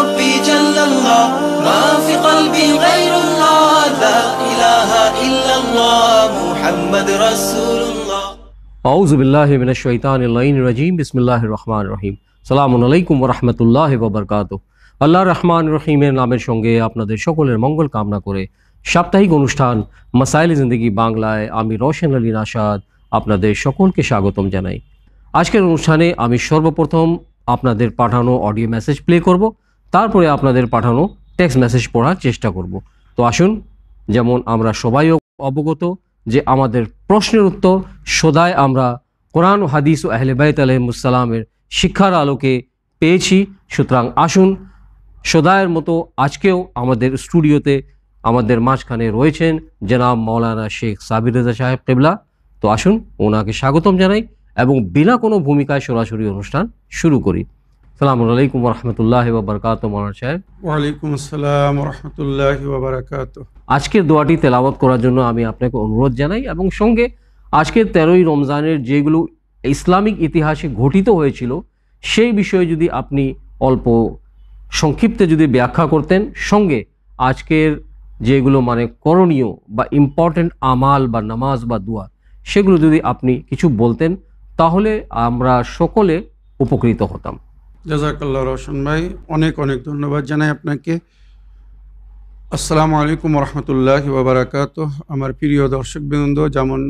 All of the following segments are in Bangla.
ربي جل الله ما في قلبي غير الله لا إله إلا الله محمد رسول الله আউযু বিল্লাহি মিনাশ শাইতানির রাজিম বিসমিল্লাহির রহমানির রহিম আসসালামু আলাইকুম ওয়া রাহমাতুল্লাহি ওয়া বারাকাতুহু। আল্লাহর রহমানির রহিমের নামের সঙ্গে আপনাদের সকলের মঙ্গল কামনা করে সাপ্তাহিক অনুষ্ঠান মাসাইল জিন্দেগি বাংলায় আমি রওশন আলী নাশাদ আপনাদের সকলকে স্বাগতম জানাই। আজকের অনুষ্ঠানে আমি সর্বপ্রথম আপনাদের পাঠানো অডিও মেসেজ প্লে করব, তারপরে আপনাদের পাঠানো টেক্সট মেসেজ পড়ার চেষ্টা করব। তো আসুন, যেমন আমরা সবাই অবগত যে আমাদের প্রশ্নের উত্তর সদাই আমরা কোরআন ও হাদিস ও আহলে বাইত আলাইহিমুসসালামের শিক্ষার আলোকে পেয়েছি। সুতরাং আসুন, সদায়ের মতো আজকেও আমাদের স্টুডিওতে আমাদের মাঝখানে রয়েছেন জনাব মাওলানা শেখ সাবির রেজা সাহেব কিবলা। তো আসুন ওনাকে স্বাগতম জানাই এবং বিনা কোনো ভূমিকায় সরাসরি অনুষ্ঠান শুরু করি। আসসালামু আলাইকুম ওয়া রাহমাতুল্লাহি ওয়া বারাকাতুহু। মাওলানা সাহেব, ওয়ালাইকুম আসসালাম ওয়া রাহমাতুল্লাহি ওয়া বারাকাতুহু। আজকের দোয়াটি তেলাওয়াত করার জন্য আমি আপনাকে অনুরোধ জানাই এবং সঙ্গে আজকের 13ই রমজানের যেগুলো ইসলামিক ইতিহাসে ঘটিত হয়েছিল সেই বিষয়ে যদি আপনি অল্প সংক্ষিপ্তে যদি ব্যাখ্যা করতেন, সঙ্গে আজকের যেগুলো মানে করণীয় বা ইম্পর্টেন্ট আমাল বা নামাজ বা দোয়া সেগুলো যদি আপনি কিছু বলতেন তাহলে আমরা সকলে উপকৃত হতাম। জাযাকাল্লাহ রওশন ভাই, অনেক অনেক ধন্যবাদ জানাই আপনাকে। আসসালামু আলাইকুম ওয়া রাহমাতুল্লাহি ওয়া বারাকাতুহু। আমার প্রিয় দর্শকবৃন্দ, যেমন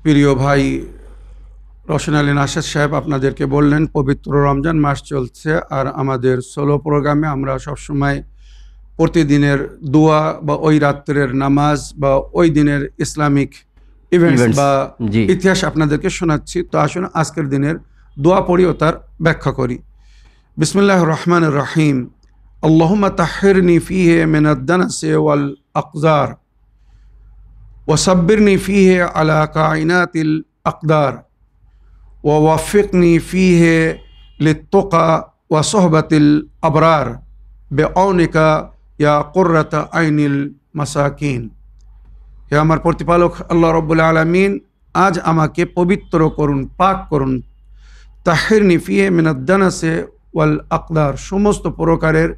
প্রিয় ভাই রওশন আলী নাশাদ সাহেব আপনাদেরকে বললেন, পবিত্র রমজান মাস চলছে আর আমাদের সোলো প্রোগ্রামে আমরা সবসময় প্রতিদিনের দোয়া বা ওই রাত্রের নামাজ বা ওই দিনের ইসলামিক ইভেন্টস বা ইতিহাস আপনাদেরকে শোনাচ্ছি। তো আসুন আজকের দিনের দোয়া পড়ি ও তার ব্যাখ্যা করি। বিসমিল্লাহির রহমানির রহিম। আল্লাহুম্মা তাহহিরনি ফীহি মিনাদ দানাসি ওয়াল আকযার ওয়া সাব্বিরনি ফীহি আলা কায়নাতিল আকদার ওয়া ওয়াফিকনি ফীহি লিত-তুকা ওয়া সুহবাতিল আবরার বিআউনিকা ইয়া কুররাতা আইনিল মাসাকিন। হে আমার প্রতিপালক আল্লাহ রাব্বুল আলামিন, আজ আমাকে পবিত্র করুন, পাক করুন। তাহহিরনি ফীহি মিনাদ দানাসি ওয়াল আকদার, সমস্ত প্রকারের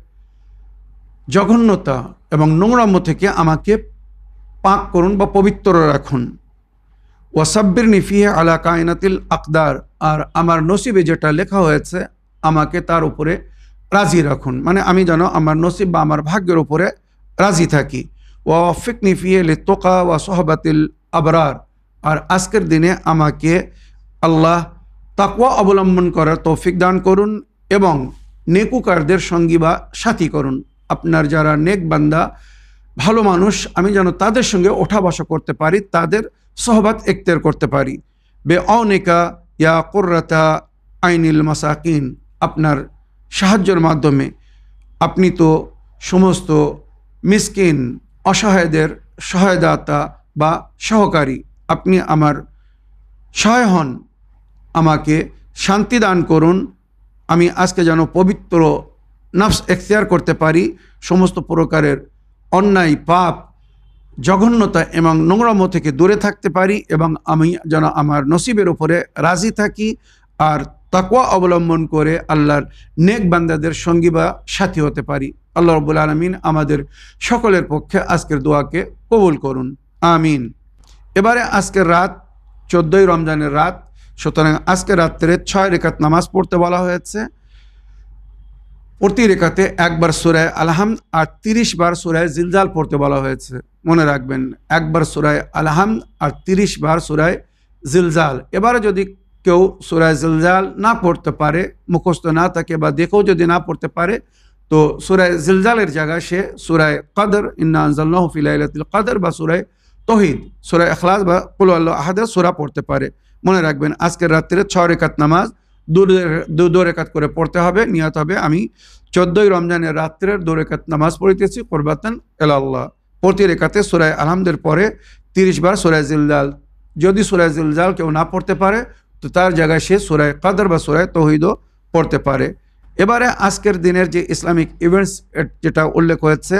জঘন্যতা এবং নোংরামো থেকে আমাকে পাক করুন বা পবিত্র রাখুন। ওয়াসাব্বিরনি ফীহি আলা কায়নাতিল আকদার, আর আমার নসিবে যেটা লেখা হয়েছে আমাকে তার উপরে রাজি রাখুন, মানে আমি যেন আমার নসিব বা আমার ভাগ্যের উপরে রাজি থাকি। ওয়াফিকনি ফীহি লিত-তুকা ওয়া সুহবাতিল আবরার, আর আজকের দিনে আমাকে আল্লাহ তাকওয়া অবলম্বন করার তৌফিক দান করুন এবং নেকুকারদের সঙ্গী বা সাথী করুন। আপনার যারা নেক বান্দা ভালো মানুষ, আমি যেন তাদের সঙ্গে ওঠা বসা করতে পারি, তাদের সোহবাত ইখতিয়ার করতে পারি। বিআউনিকা ইয়া কুররাতা আইনিল মাসাকিন, আপনার সাহায্যের মাধ্যমে আপনি তো সমস্ত মিসকিন অসহায়দের সহায়দাতা বা সহকারী, আপনি আমার সহায় হন, আমাকে শান্তি দান করুন। আমি আজকে যেন পবিত্র নফস ইখতিয়ার করতে পারি, সমস্ত প্রকারের অন্যায় পাপ জঘন্যতা এবং নোংরামো থেকে দূরে থাকতে পারি এবং আমি যেন আমার নসিবের উপরে রাজি থাকি আর তাকওয়া অবলম্বন করে আল্লাহর নেক বান্দাদের সঙ্গী বা সাথী হতে পারি। আল্লাহ রাব্বুল আলামিন আমাদের সকলের পক্ষে আজকের দোয়াকে কবুল করুন, আমিন। এবারে আজকের রাত 14ই রমজানের রাত, সুতরাং আজকের রাত্রে 6 রেকাত নামাজ পড়তে বলা হয়েছে। প্রতি রেখাতে একবার সূরা আল-হামদ আর 30 বার সূরা জিলজাল পড়তে বলা হয়েছে। মনে রাখবেন, একবার সূরা আল-হামদ আর 30 বার সূরা জিলজাল। এবারে যদি কেউ সূরা জিলজাল না পড়তে পারে, মুখস্থ না থাকে বা দেখেও যদি না পড়তে পারে, তো সূরা জিলজালের জায়গায় সে সূরা কদর, ইন্না আনজালনাহু ফি লাইলাতিল কদর বা সূরা তৌহিদ, সূরা ইখলাস বা কুল হুয়াল্লাহু আহাদের সূরা পড়তে পারে। মনে রাখবেন আজকের রাত্রে 6 রেকাত নামাজ দু রেকাত করে পড়তে হবে। নিয়ত হবে আমি 14ই রমজানের রাত্রের 2 রেকাত নামাজ পড়িতেছি কুরবাতান ইলাল্লাহ। প্রতি রেকাতে সূরা আল-হামদের পরে 30 বার সূরা জিলজাল। যদি সূরা জিলজাল কেউ না পড়তে পারে তো তার জায়গায় সে সূরা কদর বা সূরা তৌহিদও পড়তে পারে। এবারে আজকের দিনের যে ইসলামিক ইভেন্টস যেটা উল্লেখ হয়েছে,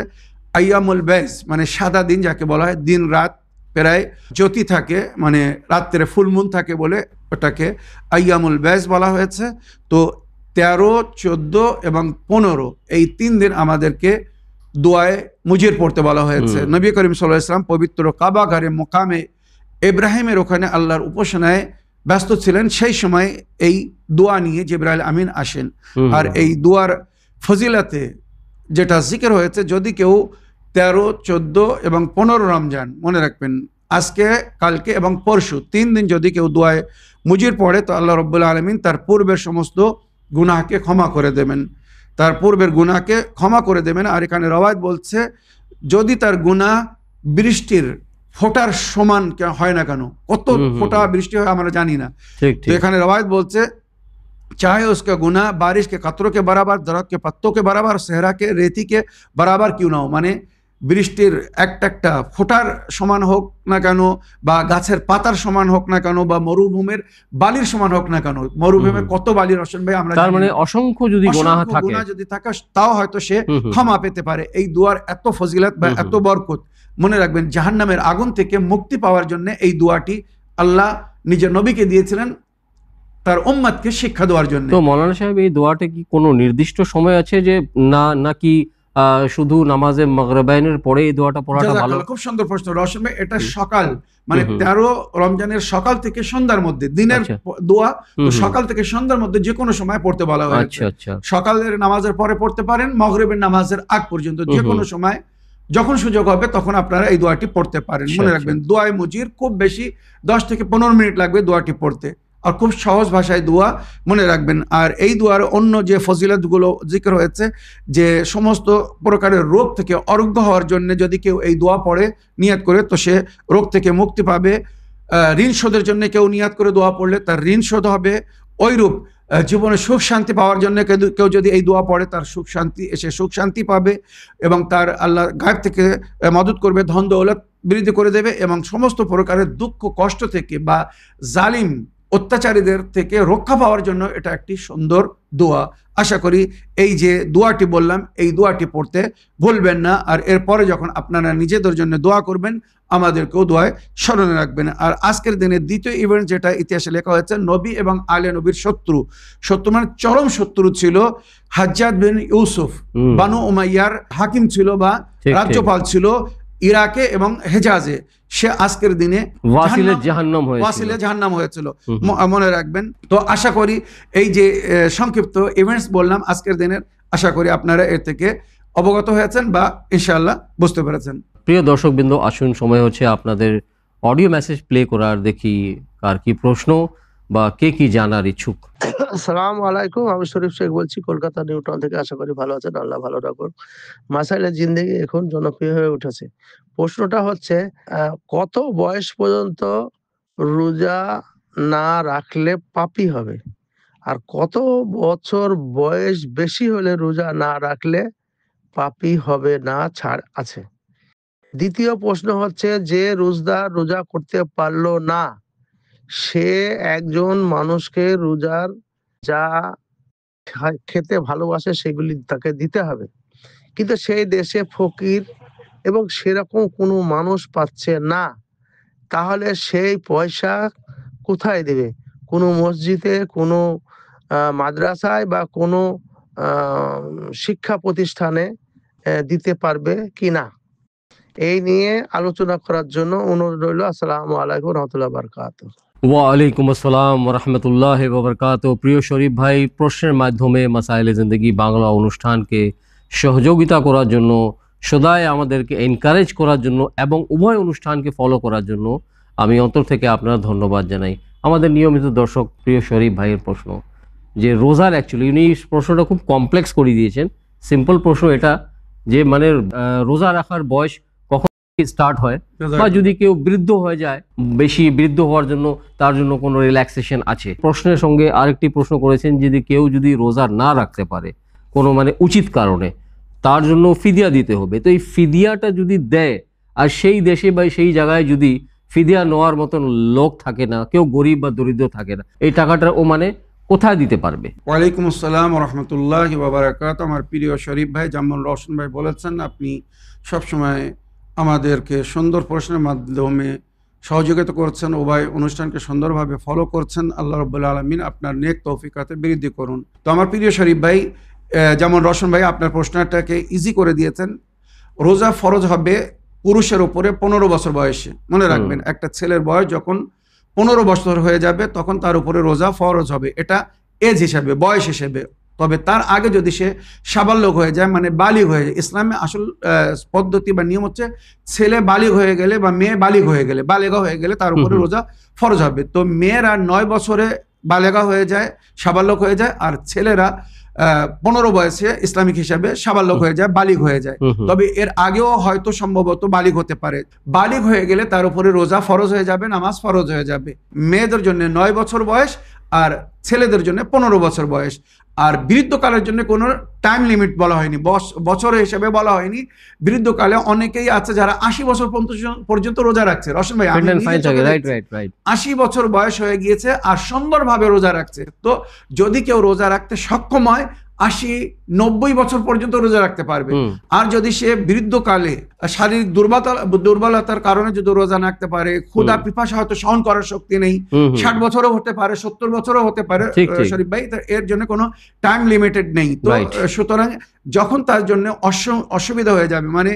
আইয়ামুল বাইস মানে সাদা দিন যাকে বলা হয়, দিন রাত প্রায় জ্যোতি থাকে, মানে রাত্রে ফুলমুন থাকে বলে ওটাকে আইয়ামুল বাইস বলা হয়েছে। তো 13, 14 এবং 15 এই 3 দিন আমাদেরকে দোয়ায়ে মুজির পড়তে বলা হয়েছে। নবী করিম সাল্লাল্লাহু আলাইহি ওয়াসাল্লাম পবিত্র কাবা ঘরে মোকামে ইব্রাহিমের ওখানে আল্লাহর উপাসনায় ব্যস্ত ছিলেন, সেই সময় এই দোয়া নিয়ে জিবরাইল আমিন আসেন। আর এই দোয়ার ফজিলাতে যেটা জিকির হয়েছে, যদি কেউ 13, 14 এবং 15 রমজান, মনে রাখবেন আজকে, কালকে এবং পরশু 3 দিন যদি কেউ দোয়ায় মুজির পড়ে, তো আল্লাহ রাব্বুল আলামিন তার পূর্বের সমস্ত গুনাহকে ক্ষমা করে দেবেন, তার পূর্বের গুনাহকে ক্ষমা করে দেবেন। আর এখানে রওয়ায়াত বলছে, যদি তার গুনাহ বৃষ্টির ফোঁটার সমান হয় না কেন, কত ফোঁটা বৃষ্টি হয় আমরা জানি না, তো এখানে রওয়ায়াত বলছে, चाहे उसका गुनाह बारिश के कतरों के बराबर, दरख्त के पत्तों के बराबर, सहरा के रेती के बराबर क्यों ना हो, মানে বৃষ্টির একটা ফোঁটার সমান হোক না কেন, বা গাছের পাতার সমান হোক না কেন, বা মরুভূমির বালির সমান হোক না কেন, মরুভূমির কত বালি রসন ভাই আমরা, তার মানে অসংখ্য যদি গুনাহ থাকে, যদি থাকে তাও হয়তো সে ক্ষমা পেতে পারে। এই দুয়ার এত ফজিলত বা এত বরকত, মনে রাখবেন জাহান্নামের আগুন থেকে মুক্তি পাওয়ার জন্য এই দোয়াটি আল্লাহ নিজের নবীকে দিয়েছিলেন তার উম্মতকে শিক্ষা দেওয়ার জন্য। তো মাওলানা সাহেব, এই দোয়াটা কি কোনো নির্দিষ্ট সময় আছে যে নাকি শুধু নামাজে মাগরিবাইনের পরে এই দোয়াটা পড়াটা ভালো? খুব সুন্দর প্রশ্ন রওশন ভাই। এটা সকাল, মানে 13 রমজানের সকাল থেকে সন্ধ্যার মধ্যে, দিনের দোয়া তো সকাল থেকে সন্ধ্যার মধ্যে যে কোনো সময় পড়তে বলা হয়েছে। সকালের নামাজের পরে পড়তে পারেন, মাগরিবের নামাজের আগ পর্যন্ত যে কোনো সময় যখন সুযোগ হবে তখন আপনারা এই দোয়াটি পড়তে পারেন। মনে রাখবেন দোয়ায়ে মুজির খুব বেশি 10 থেকে 15 মিনিট লাগবে দোয়াটি পড়তে, আর খুব সহজ ভাষায় দোয়া, মনে রাখবেন। আর এই দোয়ার অন্য যে ফজিলতগুলো জিকির হয়েছে, যে সমস্ত প্রকারের রোগ থেকে আরোগ্য হওয়ার জন্য যদি কেউ এই দোয়া পড়ে নিয়াত করে, তো সে রোগ থেকে মুক্তি পাবে। ঋণ শোধের জন্য কেউ নিয়াত করে দোয়া পড়লে তার ঋণ শোধ হবে। ওইরূপ জীবনে সুখ শান্তি পাওয়ার জন্য কেউ যদি এই দোয়া পড়ে, তার সুখ শান্তি পাবে, এবং তার আল্লাহ গায়েব থেকে মদত করবে, ধন দৌলত বৃদ্ধি করে দেবে, এবং সমস্ত প্রকারের দুঃখ কষ্ট থেকে বা জালিম অত্যাচারীদের থেকে রক্ষা পাওয়ার জন্য এটা একটি সুন্দর দোয়া। আশা করি এই যে দোয়াটি বললাম, এই দোয়াটি পড়তে ভুলবেন না। আর এরপরে যখন আপনারা নিজেদের জন্য দোয়া করবেন, আমাদেরকেও দোয়ায় স্মরণে রাখবেন। আর আজকের দিনের দ্বিতীয় ইভেন্ট যেটা ইতিহাসে লেখা হয়েছে, নবী এবং আলে নবীর শত্রু মানে চরম শত্রু ছিল হাজ্জাজ বিন ইউসুফ, বানু উমাইয়ার হাকিম ছিল বা রাজ্যপাল ছিল ইরাকে এবং হেজাজে। সে আজকের দিনে ওয়াসিলে জাহান্নাম হয়েছিল, মনে রাখবেন। তো আশা করি এই যে সংক্ষিপ্ত ইভেন্টস বললাম আজকের দিনের, আশা করি আপনারা এর থেকে অবগত হয়েছেন বা ইনশাআল্লাহ বুঝতে পেরেছেন। প্রিয় দর্শকবৃন্দ, আসুন সময় হচ্ছে আপনাদের অডিও মেসেজ প্লে করার। দেখি কার কি প্রশ্ন বা কে কি জানার ইচ্ছুক। আসসালামু আলাইকুম, আমি শরীফ শেখ বলছি কলকাতা নিউটাউন থেকে। আশা করি ভালো আছেন, আল্লাহ ভালো রাখুন। মাসাইলে জিন্দেগি এখন জনপ্রিয় হয়ে উঠেছে। প্রশ্নটা হচ্ছে, কত বয়স পর্যন্ত রোজা না রাখলে পাপী হবে, আর কত বছর বয়স বেশি হলে রোজা না রাখলে পাপী হবে না, ছাড় আছে? দ্বিতীয় প্রশ্ন হচ্ছে, যে রোজদার রোজা করতে পারলো না, সে একজন মানুষকে রোজার যা খেতে ভালোবাসে সেগুলি তাকে দিতে হবে, কিন্তু সেই দেশে ফকির এবং সেরকম কোনো মানুষ পাচ্ছে না, তাহলে সেই পয়সা কোথায় দেবে? কোনো মসজিদে, কোনো মাদ্রাসায় বা কোনো শিক্ষা প্রতিষ্ঠানে দিতে পারবে কি না? এই নিয়ে আলোচনা করার জন্য অনুরোধ রইল। আসসালামু আলাইকুম রহমতুল্লাহ বারকাতুহু। ওয়ালাইকুম আসসালাম রহমতুল্লাহ বাবরকাতুহু। প্রিয় শরীফ ভাই, প্রশ্নের মাধ্যমে মাসাইলে জিন্দেগি বাংলা অনুষ্ঠানকে সহযোগিতা করার জন্য, সদাই আমাদেরকে এনকারেজ করার জন্য এবং উভয় অনুষ্ঠানকে ফলো করার জন্য আমি অন্তর থেকে আপনার ধন্যবাদ জানাই। আমাদের নিয়মিত দর্শক প্রিয় শরীফ ভাইয়ের প্রশ্ন, যে রোজার অ্যাকচুয়ালি উনি প্রশ্নটা খুব কমপ্লেক্স করে দিয়েছেন। সিম্পল প্রশ্ন এটা, যে মানে রোজা রাখার বয়স কখন স্টার্ট হয়, বা যদি কেউ বৃদ্ধ হয়ে যায়, বেশি বৃদ্ধ হওয়ার জন্য তার জন্য কোনো রিল্যাক্সেশন আছে? প্রশ্নের সঙ্গে আরেকটি প্রশ্ন করেছেন, যদি কেউ যদি রোজা না রাখতে পারে কোনো মানে উচিত কারণে, তার জন্য ফিদিয়া দিতে হবে। তো এই ফিদিয়াটা যদি দেয়, আর সেই দেশে বা সেই জায়গায় যদি ফিদিয়া নেওয়ার মতন লোক থাকে না, কেউ গরিব বা দরিদ্র থাকে না, এই টাকাটা ও মানে কোথায় দিতে পারবে? ওয়ালাইকুম আসসালাম রহমতুল্লাহি ওয়া বারাকাতুহু। আমার প্রিয় শরীফ ভাই, যেমন রওশন ভাই বলেছেন, আপনি সবসময় আমাদেরকে সুন্দর প্রশ্নের মাধ্যমে সহযোগিতা করছেন, উভয় অনুষ্ঠানকে সুন্দরভাবে ফলো করছেন। আল্লাহ রাব্বুল আলামিন আপনার নেক তৌফিকাতে বৃদ্ধি করুন। তো আমার প্রিয় শরীফ ভাই, যেমন রওশন ভাই আপনার প্রশ্নটাকে ইজি করে দিয়েছেন। রোজা ফরজ হবে পুরুষের উপরে 15 বছর বয়সে। মনে রাখবেন, একটা ছেলের বয়স যখন 15 বছর হয়ে যাবে তখন তার উপরে রোজা ফরজ হবে, এটা এজ হিসাবে, বয়স হিসেবে। তবে তার আগে যদি সে সাবালক হয়ে যায়, মানে বালিগ হয়ে যায়, ইসলামে আসল পদ্ধতি বা নিয়ম হচ্ছে ছেলে বালিগ হয়ে গেলে বা মেয়ে বালিগ হয়ে গেলে, বালেগা হয়ে গেলে তার উপরে রোজা ফরজ হবে। তো মেয়েরা 9 বছরে বালেগা হয়ে যায়, সাবালক হয়ে যায়, আর ছেলেরা 15 বয়সে ইসলামিক হিসাবে সাবালক হয়ে যায়, বালিগ হয়ে যায়। তবে এর আগেও হয়তো সম্ভবত বালিগ হতে পারে। বালিগ হয়ে গেলে তার উপরে রোজা ফরজ হয়ে যাবে, নামাজ ফরজ হয়ে যাবে। মেয়েদের জন্য 9 বছর বয়স আর ছেলেদের জন্য 15 বছর বয়স। আর বৃদ্ধকালের জন্য কোনো টাইম লিমিট বলা হয়নি, বছর হিসেবে বলা হয়নি। বৃদ্ধকালে অনেকেই আছে যারা 80 বছর পর্যন্ত রোজা রাখছে। রওশন ভাই, 80 বছর বয়স হয়ে গিয়েছে আর সুন্দরভাবে রোজা রাখছে। তো যদি কেউ রোজা রাখতে সক্ষম হয়, 80-90 বছর পর্যন্ত রোজা রাখতে পারবে। আর যদি সে বৃদ্ধকালে শারীরিক দুর্বলতার কারণে যদি রোজা না রাখতে পারে, ক্ষুধা পিপাসা হয়তো সহন করার শক্তি নেই, 60 বছরও হতে পারে, 70 বছরও হতে পারে শরীফ ভাই, এর জন্য কোনো টাইম লিমিটেড নেই। তো সুতরাং যখন তার জন্য অসুবিধা হয়ে যাবে, মানে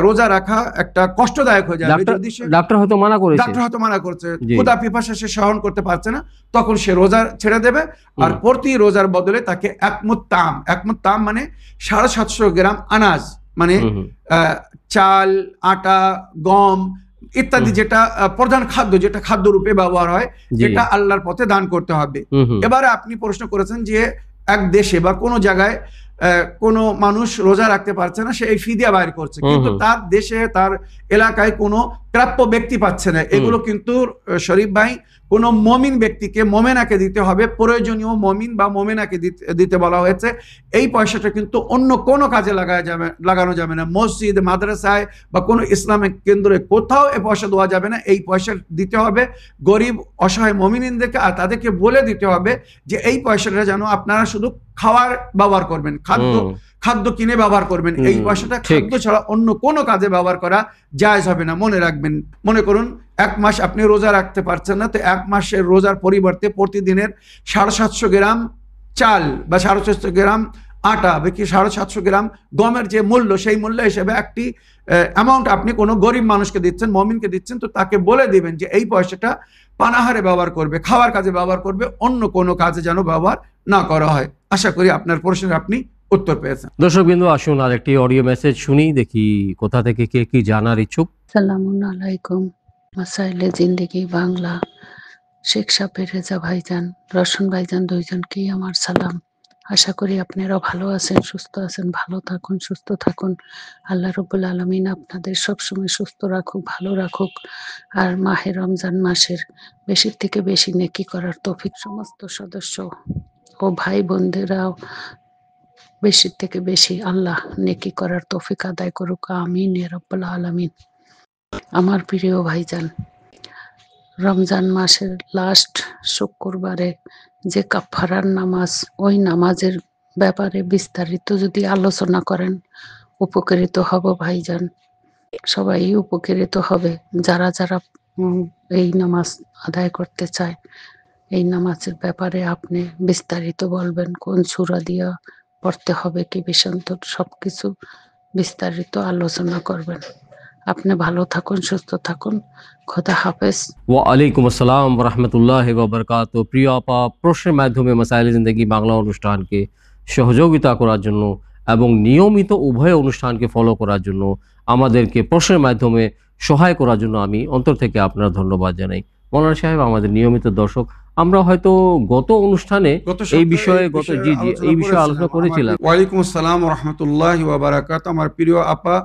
রোজা রাখা একটা কষ্টদায়ক হয়ে যাবে, যদি সে ডাক্তার হয়তো মানা করছে, ক্ষুধা পিপাসা সে সহন করতে পারছে না, তখন সে রোজা ছেড়ে দেবে। আর প্রতি রোজার বদলে তাকে একমুত তাম মানে 750 গ্রাম আনাজ, মানে চাল, আটা, গম ইত্যাদি, যেটা প্রধান খাদ্য, যেটা খাদ্য রূপে ব্যবহার হয়, এটা আল্লাহর পথে দান করতে হবে। এবারে আপনি প্রশ্ন করেছেন যে এক দেশে বা কোনো জায়গায় কোনো মানুষ রোজা রাখতে পারছে না, সে এই ফিদিয়া বাইর করছে, কিন্তু তার দেশে, তার এলাকায় কোনো প্রাপ্য ব্যক্তি পাচ্ছে না। এগুলো কিন্তু শরীফ ভাই কোনো মমিন ব্যক্তিকে, মোমেনাকে দিতে হবে, প্রয়োজনীয় মমিন বা মোমেনাকে দিতে বলা হয়েছে। এই পয়সাটা কিন্তু অন্য কোনো কাজে লাগানো যাবে না। মসজিদ, মাদ্রাসায় বা কোনো ইসলামিক কেন্দ্রে কোথাও এই পয়সা দেওয়া যাবে না। এই পয়সা দিতে হবে গরিব অসহায় মমিনদেরকে, আর তাদেরকে বলে দিতে হবে যে এই পয়সাটা যেন আপনারা শুধু খাওয়ার ব্যবহার করবেন, খাদ্য কিনে ব্যবহার করবেন। এই পয়সাটা খাদ্য ছাড়া অন্য কোনো কাজে ব্যবহার করা জায়েজ হবে না। মনে রাখবেন, মনে করুন 1 মাস আপনি রোজা রাখতে পারছেন না, তো 1 মাসের রোজার পরিবর্তে প্রতিদিনের 750 গ্রাম চাল বা 750 গ্রাম আটা বা কি 750 গ্রাম গমের যে মূল্য, সেই মূল্য হিসেবে একটি অ্যামাউন্ট আপনি কোনো গরিব মানুষকে দিচ্ছেন, মমিনকে দিচ্ছেন, তো তাকে বলে দিবেন যে এই পয়সাটা পানাহারে ব্যবহার করবে, খাওয়ার কাজে ব্যবহার করবে, অন্য কোনো কাজে যেন ব্যবহার না করা হয়। আশা করি আপনার প্রশ্নের আপনি উত্তর পেয়েছেন। দর্শকবৃন্দ, আসুন আরেকটি অডিও মেসেজ শুনি, দেখি কোথা থেকে কে কি জানার ইচ্ছুক। আসসালামু আলাইকুম, মাসাইলে জিন্দেগি বাংলা, শেখ সাব্বির রেজা ভাইজান, রওশন ভাইজান, দুইজনকেই আমার সালাম। আশা করি আপনারা ভালো আছেন, সুস্থ আছেন। ভালো থাকুন, সুস্থ থাকুন। আল্লাহ রাব্বুল আলামিন আপনাদের সবসময় সুস্থ রাখুক, ভালো রাখুক। আর মাহে রমজান মাসের বেশি থেকে বেশি নেকি করার তৌফিক সমস্ত সদস্য ও ভাই বোনদেরাও বেশি থেকে বেশি আল্লাহ নেকি করার তৌফিক আদায় করুক। আমিন ইয়া রাব্বুল আলামিন। আমার প্রিয় ভাইজান, রমজান মাসের লাস্ট শুক্রবারে যে কাফারার নামাজ, ওই নামাজের ব্যাপারে বিস্তারিত যদি আলোচনা করেন উপকৃত হব ভাইজান। সবাই উপকৃত হবে যারা যারা এই নামাজ আদায় করতে চায়। এই নামাজের ব্যাপারে আপনি বিস্তারিত বলবেন, কোন সূরা দিয়া পড়তে হবে, কি বিষান্তর, সবকিছু বিস্তারিত আলোচনা করবেন। আপনি ভালো থাকুন, সুস্থ থাকুন। খোদা হাফেজ। ওয়ালাইকুম আসসালাম ওয়া রাহমাতুল্লাহি ওয়া বারাকাতুহু। প্রিয় আপা, প্রশ্নের মাধ্যমে মাসাইলে জিন্দেগি বাংলা অনুষ্ঠানকে সহযোগিতা করার জন্য এবং নিয়মিত উভয় অনুষ্ঠানকে ফলো করার জন্য, আমাদেরকে প্রশ্নের মাধ্যমে সহায় করার জন্য আমি অন্তর থেকে আপনার ধন্যবাদ জানাই। মৌলানা সাহেব, আমাদের নিয়মিত দর্শক, আমরা হয়তো গত অনুষ্ঠানে এই বিষয়ে আলোচনা করেছিলাম। ওয়ালাইকুম আসসালাম ওয়া রাহমাতুল্লাহি ওয়া বারাকাতুহু। আমার প্রিয় আপা,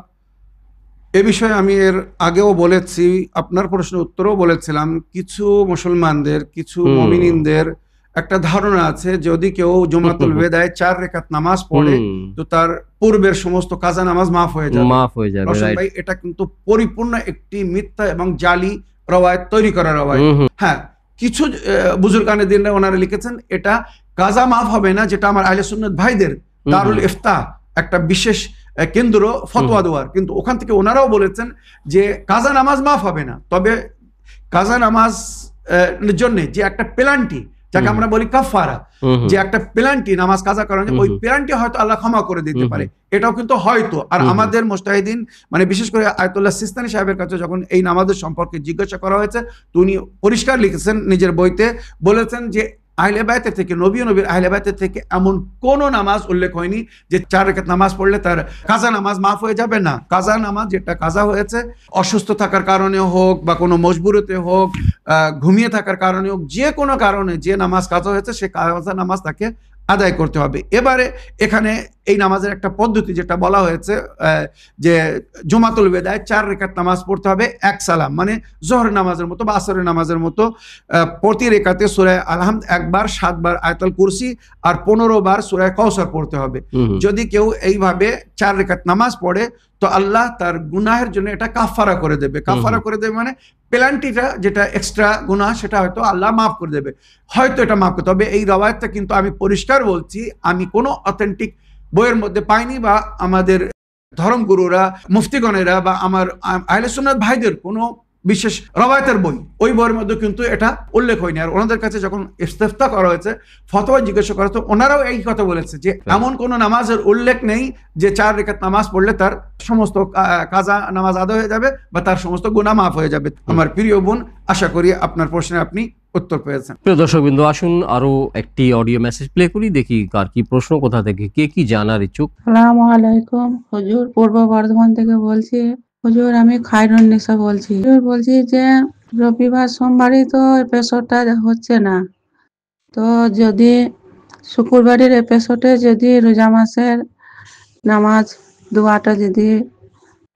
এ বিষয়ে আমি এর আগেও বলেছি, আপনার প্রশ্নের উত্তরেও বলেছিলাম। কিছু মুসলমানদের, কিছু মুমিনদের একটা ধারণা আছে, যদি কেউ জুমাতুল বিদায় 4 রাকাত নামাজ পড়ে তো তার পূর্বের সমস্ত কাজা নামাজ মাফ হয়ে যাবে। ভাই, এটা কিন্তু পরিপূর্ণ একটি মিথ্যা এবং জালি রওয়ায়াত, তৈরি করা রওয়ায়াত। হ্যাঁ, কিছু বুজুর্গানে দিন ওনারা লিখেছেন এটা কাজা মাফ হবে না, যেটা আমার আহলে সুন্নাত ভাইদের দারুল ইফতা একটা বিশেষ কেন্দ্র ফতোয়া দেওয়ার, কিন্তু ওখান থেকে ওনারাও বলেছেন যে কাজা নামাজ মাফ হবে না। তবে কাজা নামাজ জন্য যে একটা পেনাল্টি, যাকে আমরা বলি কাফারা, যে একটা পেনাল্টি নামাজ কাজা করার জন্য, ওই পেনাল্টি হয়তো আল্লাহ ক্ষমা করে দিতে পারে, এটাও কিন্তু হয়তো। আর আমাদের মুস্তাহিদিন মানে বিশেষ করে আয়াতুল্লাহ সিস্তানি সাহেবের কাছে যখন এই নামাজের সম্পর্কে জিজ্ঞাসা করা হয়েছে, তো উনি পরিষ্কার লিখেছেন নিজের বইতে, বলেছেন যে আহলে বাইতের থেকে, নবীর আহলে বাইতের থেকে এমন কোন নামাজ উল্লেখ হয়নি যে 4 রাকাত নামাজ পড়লে তার কাজা নামাজ মাফ হয়ে যাবে না। কাজা নামাজ যেটা কাজা হয়েছে, অসুস্থ থাকার কারণে হোক বা কোনো মজবুরিতে হোক, ঘুমিয়ে থাকার কারণে হোক, যে কোনো কারণে যে নামাজ কাজা হয়েছে সে কাজা নামাজ তাকে আদায় করতে হবে। এবারে এখানে এই নামাজের একটা পদ্ধতি যেটা বলা হয়েছে যে জুমাতুল বেদায় 4 রাকাত নামাজ পড়তে হবে 1 সালাম, মানে জোহরের নামাজের মতো বা আসরের নামাজের মতো। প্রতি রেখাতে সূরা আল-হামদ 1 বার, 7 বার আয়াতুল কুরসি আর 15 বার সূরা কাউসার পড়তে হবে। যদি কেউ এইভাবে 4 রাকাত নামাজ পড়ে তো আল্লাহ তার গুনাহের জন্য এটা কাফারা করে দেবে। কাফারা করে দেবে মানে পেনাল্টিটা যেটা এক্সট্রা গুনাহ সেটা হয়তো আল্লাহ মাফ করে দেবে, হয়তো এটা মাফ করতে হবে। এই রওয়ায়াতটা কিন্তু আমি পরিষ্কার বলছি, আমি কোনো অথেন্টিক বইয়ের মধ্যে পাইনি, বা আমাদের ধর্মগুরুরা, মুফতিগণেরা বা আমার আহলে সুন্নাত ভাইদের কোনো বিশেষ রওয়ায়াতের বই, ওই বইয়ের মধ্যে কিন্তু এটা উল্লেখ হয়নি। আর ওনাদের কাছে যখন ইস্তেফতা করা হয়েছে, ফতোয়া জিজ্ঞাসা করা হতো, ওনারাও এই কথা বলেছে যে এমন কোনো নামাজের উল্লেখ নেই যে 4 রাকাত নামাজ পড়লে তার সমস্ত কাজা নামাজ আদায় হয়ে যাবে বা তার সমস্ত গুনাহ মাফ হয়ে যাবে। আমার প্রিয় বোন, আশা করি আপনার প্রশ্নে আপনি উত্তর পেয়েছেন। প্রিয় দর্শকবৃন্দ, আসুন আরো একটি অডিও মেসেজ প্লে করি, দেখি কার কি প্রশ্ন, কোথা থেকে কে কি জানার ইচ্ছুক। আসসালামু আলাইকুম হুজুর, পূর্ব বর্ধমান থেকে বলছি। হুজুর, আমি খায়রুন্নিসা বলছি। হুজুর, বলছি যে রবিবার সোমবারই তো এপিসোডটা হচ্ছে না, তো যদি শুক্রবারের এপিসোডে যদি রোজা মাসের নামাজ দোয়াটা যদি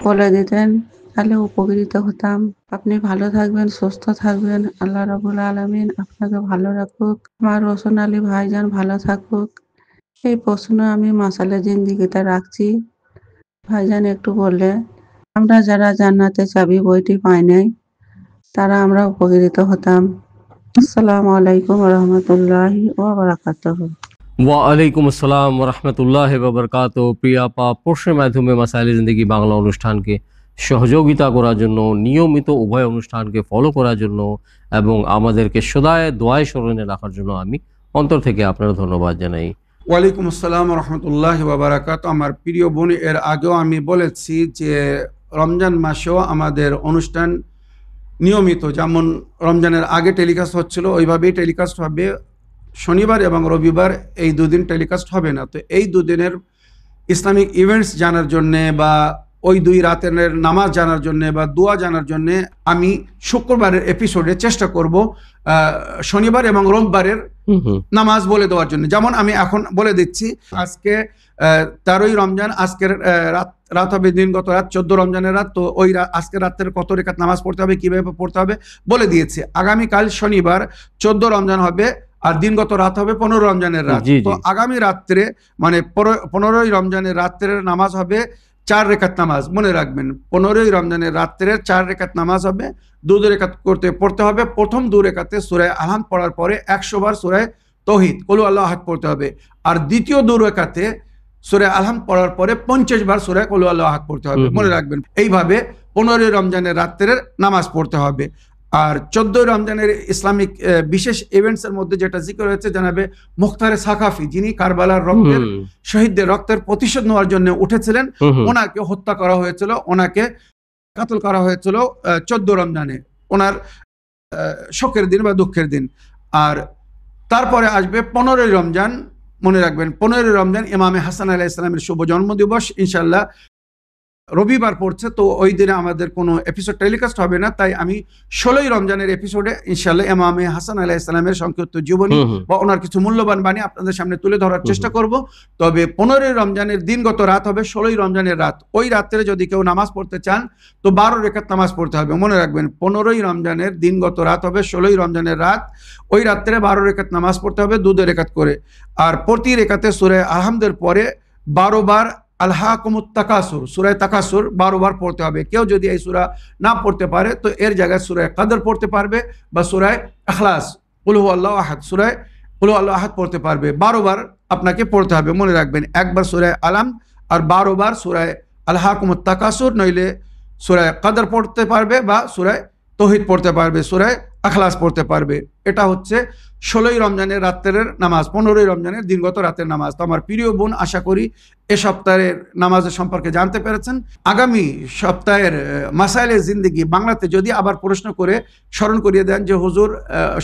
বলে দিতেন তাহলে উপকৃত হতাম। আপনি ভালো থাকবেন, সুস্থ থাকবেন, আল্লাহ রাব্বুল আলামিন আপনাকে ভালো রাখুক, আমার রোশন আলী ভাইজান ভালো থাকুক। এই প্রশ্ন আমি মাসালে জিন্দিগিতে রাখছি। ভাইজান একটু বললে আমরা যারা জান্নাতে চাবি বইটি পাই নাই তারা আমরা উপকৃত হতাম। আসসালামু আলাইকুম ওয়া রাহমাতুল্লাহি ওয়া বারাকাতুহু। ওয়ালাইকুম আসসালাম ওয়া রাহমাতুল্লাহি ওয়া বারাকাতুহু। প্রিয় আপা, প্রশ্নের মাধ্যমে মাসাইলে জিন্দেগি বাংলা অনুষ্ঠানকে সহযোগিতা করার জন্য, নিয়মিত উভয় অনুষ্ঠানকে ফলো করার জন্য এবং আমাদেরকে সদায় দোয়ায় স্মরণে রাখার জন্য আমি অন্তর থেকে আপনার ধন্যবাদ জানাই। ওয়ালাইকুম আসসালাম রহমতুল্লাহ বারাকাত। আমার প্রিয় বোন, এর আগেও আমি বলেছি যে রমজান মাসেও আমাদের অনুষ্ঠান নিয়মিত, যেমন রমজানের আগে টেলিকাস্ট হচ্ছিল ওইভাবেই টেলিকাস্ট হবে। শনিবার এবং রবিবার এই দুদিন টেলিকাস্ট হবে না। তো এই দুদিনের ইসলামিক ইভেন্টস জানার জন্যে বা ওই 2 রাতের নামাজ জানার জন্যে বা দোয়া জানার জন্যে আমি শুক্রবারের এপিসোডে চেষ্টা করব শনিবার এবং রোববারের নামাজ বলে দেওয়ার জন্য। যেমন আমি এখন বলে দিচ্ছি, আজকে 13ই রমজান, আজকের রাত হবে দিনগত রাত 14 রমজানের রাত। তো ওই আজকের রাতের কত রেখাত নামাজ পড়তে হবে, কিভাবে পড়তে হবে বলে দিয়েছি। আগামীকাল শনিবার 14 রমজান হবে আর দিনগত রাত হবে 15 রমজানের রাত। তো আগামী রাত্রে মানে 15ই রমজানের রাত্রের নামাজ হবে 4 রেখাত নামাজ। মনে রাখবেন, 15ই রমজানের রাত্রের 4 রেখাত নামাজ হবে, 2 রেখাত পড়তে হবে। প্রথম 2 রেখাতে সূরা আল-হামদ পড়ার পরে 100 বার সূরা তাওহীদ কুল আল্লাহু আহাদ পড়তে হবে। আর দ্বিতীয় 2 রেখাতে সূরা আল-হামদ পড়ার পরে 50 বার সূরা কুল আল্লাহু আহাদ পড়তে হবে। মনে রাখবেন, এইভাবে 15ই রমজানের রাত্রের নামাজ পড়তে হবে। আর 14 রমজানের ইসলামিক বিশেষ ইভেন্টসের মধ্যে যেটা জিকির হয়েছে, জানাবে মুখতারে সাকাফি, যিনি কারবালার রক্তের শহীদদের রক্তের প্রতিশোধ নেওয়ার জন্য উঠেছিলেন, ওনাকে হত্যা করা হয়েছিল, ওনাকে কাতল করা হয়েছিল 14 রমজানে, ওনার শোকের দিন বা দুঃখের দিন। আর তারপরে আসবে 15ই রমজান। মনে রাখবেন, 15ই রমজান ইমামে হাসান আলাইহিস সালামের শুভ জন্মদিবস, ইনশাআল্লাহ রবিবার পড়ছে। তো ওই দিনে আমাদের কোনো এপিসোড টেলিকাস্ট হবে না, তাই আমি 16ই রমজানের এপিসোডে ইনশাআল্লাহ ইমামে হাসান আলাইহিস সালামের সংক্ষিপ্ত জীবনী বা ওনার কিছু মূল্যবান বাণী আপনাদের সামনে তুলে ধরার চেষ্টা করব। তবে 15ই রমজানের দিনগত রাত হবে 16ই রমজানের রাত। ওই রাত্রে যদি কেউ নামাজ পড়তে চান তো 12 রেখাত নামাজ পড়তে হবে। মনে রাখবেন, 15ই রমজানের দিনগত রাত হবে 16ই রমজানের রাত। ওই রাত্রে 12 রেখাত নামাজ পড়তে হবে, 2 রেখাত করে। আর প্রতি রেখাতে সূরা আল-হামদের পরে 12 বার আলহাকুমুত তাকাসুর, সূরা তাকাসুর 12 বার পড়তে হবে। কেউ যদি এই সূরা না পড়তে পারে তো এর জায়গায় সূরা কদর পড়তে পারবে বা সূরা ইখলাস কুল হুয়াল্লাহু আহাদ, সূরা কুল হুয়াল্লাহু আহাদ পড়তে পারবে। 12 বার আপনাকে পড়তে হবে। মনে রাখবেন, একবার সূরা আলাম আর 12 বার সূরা আলহাকুমুত তাকাসুর, নইলে সূরা কদর পড়তে পারবে বা সূরা তৌহিদ পড়তে পারবে, সূরায়ে আখলাস পড়তে পারবে। এটা হচ্ছে 16ই রমজানের রাত্রের নামাজ, 15ই রমজানের দিনগত রাতের নামাজ। তো আমার প্রিয় বোন, আশা করি এ সপ্তাহের নামাজের সম্পর্কে জানতে পেরেছেন। আগামী সপ্তাহের মাসাইলে জিন্দেগি বাংলাতে যদি আবার প্রশ্ন করে স্মরণ করিয়ে দেন যে হুজুর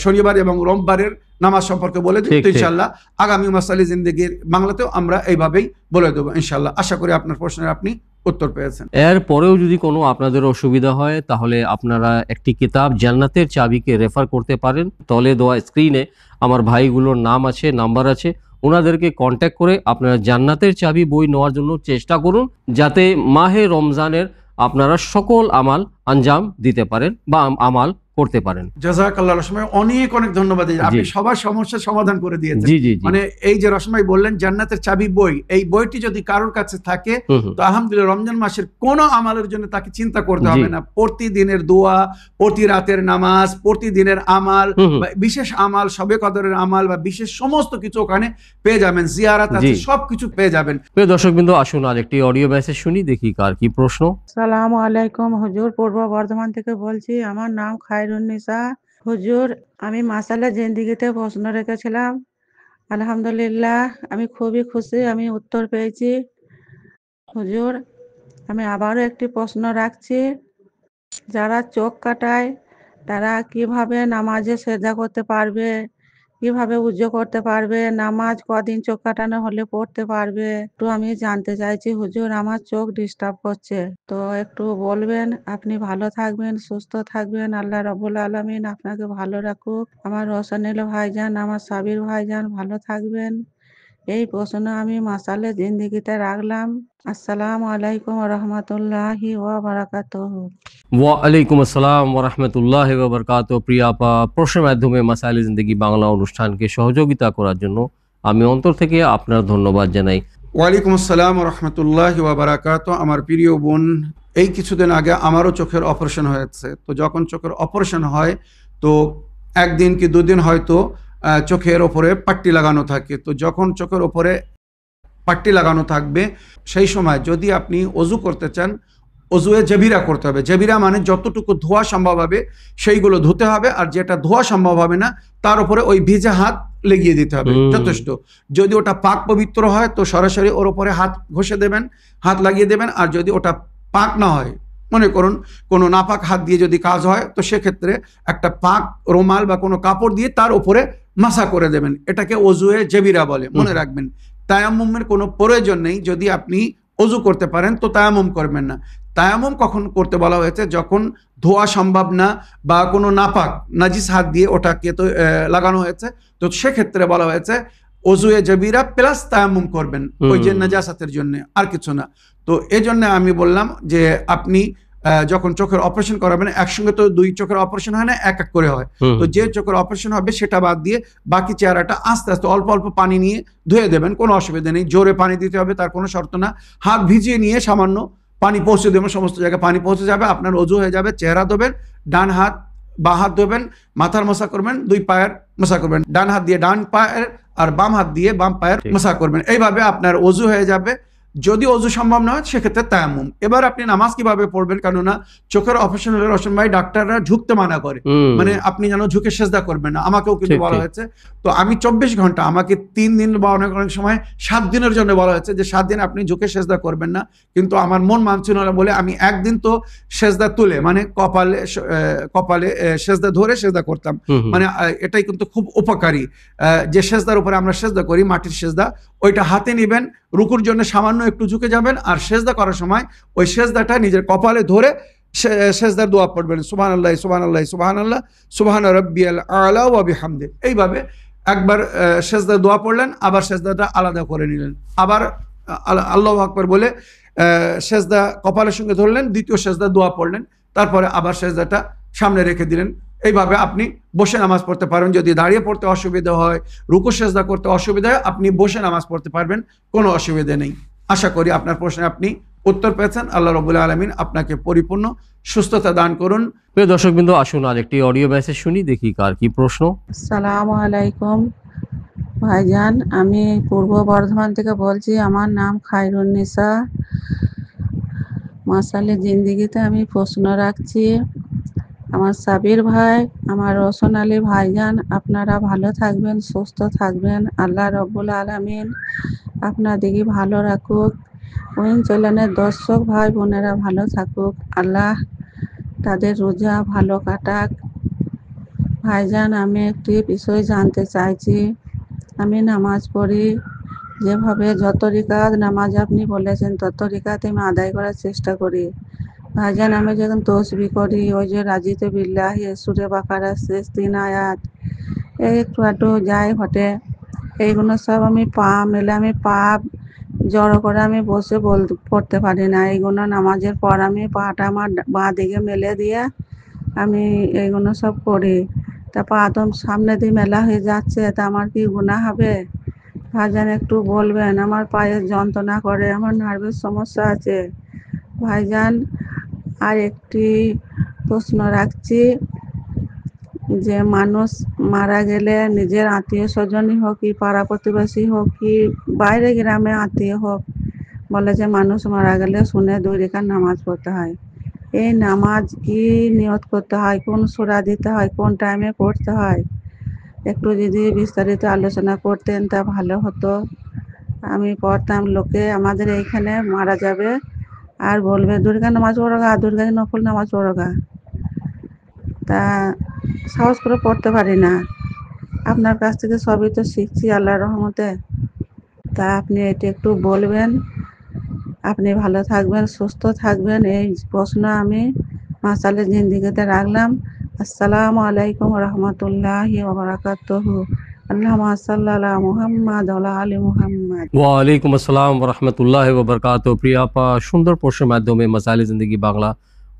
শনিবার এবং রোববারের নামাজ সম্পর্কে বলে দিন, তো ইনশাল্লাহ আগামী মাসাইলে জিন্দেগির বাংলাতেও আমরা এইভাবেই বলে দেবো ইনশাল্লাহ। আশা করি আপনার প্রশ্নের আপনি উত্তর পেয়েছেন। এরপরেও যদি কোনো আপনাদের অসুবিধা হয় তাহলে আপনারা একটি কিতাব জান্নাতের চাবিকে রেফার করতে পারেন। তলে দেওয়া স্ক্রিনে আমার ভাইগুলোর নাম আছে, নাম্বার আছে, ওনাদেরকে কন্ট্যাক্ট করে আপনারা জান্নাতের চাবি বই নেওয়ার জন্য চেষ্টা করুন, যাতে মাহে রমজানের আপনারা সকল আমাল আঞ্জাম দিতে পারেন বা আমাল করতে পারেন। জাযাকাল্লাহ রসমাই, অনেক অনেক ধন্যবাদ। আপনি সবার সমস্যার সমাধান করে দিয়েছেন। জি জি, মানে এই যে রসমাই বললেন জান্নাতের চাবি বই, এই বইটি যদি কারোর কাছে থাকে তো আলহামদুলিল্লাহ রমজান মাসের কোনো আমালের জন্য তাকে চিন্তা করতে হবে না। প্রতিদিনের দোয়া, প্রতি রাতের নামাজ, প্রতিদিনের আমাল, বিশেষ আমাল, শবে কদরের আমাল বা বিশেষ সমস্ত কিছু ওখানে পেয়ে যাবেন। জিয়ারাত আছে, সবকিছু পেয়ে যাবেন। প্রিয় দর্শকবৃন্দ, আসুন আর একটি অডিও মেসেজ শুনি, দেখি কার কি প্রশ্ন। আসসালামু আলাইকুম হুজুর, পূর্ব বর্ধমান থেকে বলছি। আমার নাম খায়রুন্নিসা। হুজুর, আমি মাসালা জিন্দিগিতে প্রশ্ন রেখেছিলাম, আলহামদুলিল্লাহ আমি খুবই খুশি, আমি উত্তর পেয়েছি। হুজুর, আমি আবারও একটি প্রশ্ন রাখছি। যারা চোখ কাটায় তারা কিভাবে নামাজে সেজদা করতে পারবে, কিভাবে উযু করতে পারবে, নামাজ কদিন চোখ কাটানো হলে পড়তে পারবে, একটু আমি জানতে চাইছি হুজুর। আমার চোখ ডিস্টার্ব করছে, তো একটু বলবেন। আপনি ভালো থাকবেন, সুস্থ থাকবেন, আল্লাহ রাব্বুল আলামিন আপনাকে ভালো রাখুক। আমার রোশনিল ভাইজান, আমার সাবির ভাইজান ভালো থাকবেন। এই প্রশ্ন আমি মাসালে জিন্দিগিতে রাখলাম। আসসালামু আলাইকুম ওয়া রাহমাতুল্লাহি ওয়া বারাকাতুহু। ওয়ালাইকুম আসসালাম ওয়া রাহমাতুল্লাহি ওয়া বারাকাতুহু। প্রিয় আপা, প্রশ্নের মাধ্যমে মাসাইলে জিন্দেগি বাংলা অনুষ্ঠানকে সহযোগিতা করার জন্য আমি অন্তর থেকে আপনার ধন্যবাদ জানাই। ওয়ালাইকুম আসসালাম ওয়া রাহমাতুল্লাহি ওয়া বারাকাতুহু। আমার প্রিয় বোন, এই কিছুদিন আগে আমারও চোখের অপারেশন হয়েছে। তো যখন চোখের অপারেশন হয় তো একদিন কি দুদিন হয়তো চোখের ওপরে পাট্টি লাগানো থাকে। তো যখন চোখের ওপরে পাট্টি লাগানো থাকবে সেই সময় যদি আপনি অজু করতে চান, অজুয়ে জেবিরা করতে হবে। জেবিরা মানে যতটুকু ধোয়া সম্ভব হবে সেইগুলো ধুতে হবে, আর যেটা ধোয়া সম্ভব হবে না তার উপরে ওই ভিজে হাত লেগিয়ে দিতে হবে, যথেষ্ট। যদি ওটা পাক পবিত্র হয় তো সরাসরি ওর উপরে হাত ঘষে দেবেন, হাত লাগিয়ে দেবেন। আর যদি ওটা পাক না হয়, মনে করুন কোনো নাপাক হাত দিয়ে যদি কাজ হয়, তো সেক্ষেত্রে একটা পাক রুমাল বা কোনো কাপড় দিয়ে তার উপরে মাসা করে দেবেন। এটাকে অজুয়ে জেবিরা বলে, মনে রাখবেন। তায়াম্মুমের কোনো প্রয়োজন নেই। যদি আপনি অজু করতে পারেন তো তায়াম্মুম করবেন না। তায়াম্মুম কখন করতে বলা হয়েছে? যখন ধোয়া সম্ভব না বা কোনো নাপাক নাজিস হাত দিয়ে ওটাকে তো লাগানো হয়েছে, তো সেক্ষেত্রে বলা হয়েছে অজুয়ে জবিরা প্লাস তায়াম্মুম করবেন, ওই যে নাজাসাতের জন্য, আর কিছু না। তো এই জন্য আমি বললাম যে আপনি যখন চোখের অপারেশন করাবেন, একসঙ্গে তো দুই চোখের অপারেশন হয় না, এক এক করে হয়। তো যে চোখের অপারেশন হবে সেটা বাদ দিয়ে বাকি চেহারাটা আস্তে আস্তে অল্প অল্প পানি নিয়ে ধুয়ে দেবেন, কোনো অসুবিধা নেই। জোরে পানি দিতে হবে তার কোনো শর্ত না। হাত ভিজিয়ে নিয়ে সামান্য পানি পৌঁছে দেবেন, সমস্ত জায়গায় পানি পৌঁছে যাবে, আপনার অজু হয়ে যাবে। চেহারা ধোবেন, ডান হাত বা হাত ধোবেন, মাথার মশা করবেন, দুই পায়ের মশা করবেন, ডান হাত দিয়ে ডান পায়ের আর বাম হাত দিয়ে বাম পায়ের মশা করবেন। এইভাবে আপনার অজু হয়ে যাবে। যদি অজু সম্ভব না হয় সেক্ষেত্রে তায়াম্মুম। এবার আপনি নামাজ কিভাবে পড়বেন? কেননা চোখের অপারেশন হলে রশন ভাই ডাক্তাররা ঝুঁকতে মানা করে, মানে আপনি যেন ঝুঁকে সেজদা করবেন না। আমাকেও কিন্তু বলা হয়েছে। তো আমি 24 ঘন্টা, আমাকে 3 দিন বা অনেক অনেক সময় 7 দিনের জন্য বলা হয়েছে যে 7 দিন আপনি ঝুঁকে সেজদা করবেন না। কিন্তু আমার মন মানছিল না বলে আমি একদিন তো সেজদা তুলে, মানে কপালে সেজদা ধরে সেজদা করতাম। মানে এটাই কিন্তু খুব উপকারী। যে সেজদার উপরে আমরা সেজদা করি, মাটির সেজদা, ওইটা হাতে নিবেন, রুকুর জন্য সামান্য একটু ঝুঁকে যাবেন, আর সেজদা করার সময় ওই সেজদাটা নিজের কপালে ধরে সেজদার দোয়া পড়বেন, সুবহানাল্লাহ সুবহানাল্লাহ সুবহানাল্লাহ সুবহান রাব্বিয়াল আলা ওয়া বিহামদি। এইভাবে একবার সেজদার দোয়া পড়লেন, আবার সেজদাটা আলাদা করে নিলেন, আবার আল্লাহু আকবার বলে সেজদা কপালের সঙ্গে ধরলেন, দ্বিতীয় সেজদার দোয়া পড়লেন, তারপরে আবার সেজদাটা সামনে রেখে দিলেন। এইভাবে আপনি বসে নামাজ পড়তে পারবেন। যদি দাঁড়িয়ে পড়তে অসুবিধা হয়, রুকু সেজদা করতে অসুবিধা হয়, আপনি বসে নামাজ পড়তে পারবেন, কোনো অসুবিধা নেই। আশা করি আপনার প্রশ্নে আপনি উত্তর পেয়েছেন। আল্লাহ রাব্বুল আলামিন আপনাকে পরিপূর্ণ সুস্থতা দান করুন। প্রিয় দর্শকবৃন্দ, আসুন আর একটি অডিও মেসেজ শুনি, দেখি কার কি প্রশ্ন। আসসালামু আলাইকুম ভাইজান, আমি পূর্ব বর্ধমান থেকে বলছি। আমার নাম খায়রুন্নিসা। মাসালে জিন্দিগিতে আমি প্রশ্ন রাখছি। আমার সাবির ভাই, আমার রোশন আলী ভাইজান, আপনারা ভালো থাকবেন, সুস্থ থাকবেন। আল্লাহ রব্বুল আলামিন আপনাদেরকে ভালো রাখুক। ওই চ্যানেলের দর্শক ভাই বোনেরা ভালো থাকুক, আল্লাহ তাদের রোজা ভালো কাটাক। ভাইজান, আমি একটি বিষয় জানতে চাইছি। আমি নামাজ পড়ি, যেভাবে যত রিকাত নামাজ আপনি বলেছেন তত রিকাত আমি আদায় করার চেষ্টা করি। ভাইজান, আমি যখন তসবি করি, ওই যে রাজিতে বিল্লাহি সূরা বাকারার শেষ 3 আয়াত এই একটু একটু যায় ঘটে, এইগুলো সব আমি পা জড়ো করে আমি বসে পড়তে পারি না। এইগুলো নামাজের পর আমি পাটা আমার বাঁ দিকে মেলে দিয়ে আমি এইগুলো সব করি। তা পা তো সামনে দিয়ে মেলা হয়ে যাচ্ছে, তা আমার কি গুনাহ হবে? ভাইজান একটু বলবেন, আমার পায়ে যন্ত্রণা করে, আমার নার্ভের সমস্যা আছে। ভাইজান, আর একটি প্রশ্ন রাখছি, যে মানুষ মারা গেলে নিজের আত্মীয় স্বজনই হোক কি পাড়া প্রতিবেশী হোক কি বাইরে গ্রামে আত্মীয় হোক, বলে যে মানুষ মারা গেলে শুনে 2 রাকাত নামাজ পড়তে হয়। এই নামাজ কি নিয়ত করতে হয়, কোন সূরা দিতে হয়, কোন টাইমে পড়তে হয়? একটু যদি বিস্তারিত আলোচনা করতেন তা ভালো হতো। আমি পড়তাম, লোকে আমাদের এইখানে মারা যাবে আর বলবে 2 রাকাত নামাজ পড়োগা, 2 রাকাত নফল নামাজ পড়োগা। তা সাহস করে পড়তে পারি না। আপনার কাছ থেকে সবই তো শিখছি আল্লাহর রহমতে। তা আপনি এটা একটু বলবেন। আপনি ভালো থাকবেন, সুস্থ থাকবেন, এই প্রশ্ন আমি মাসালে জিন্দিগিতে রাখলাম। আসসালামু আলাইকুম রহমতুল্লাহি ওয়া বারাকাতুহু। আল্লাহুম্মা সাল্লি আলা মুহাম্মাদ ওয়া আলা আলি মুহাম্মাদ। ওয়ালাইকুম আসসালাম রহমতুল্লাহ ববরকাত। প্রিয়া আপা, সুন্দর প্রশ্নের মাধ্যমে মাসাইলে জিন্দেগি বাংলা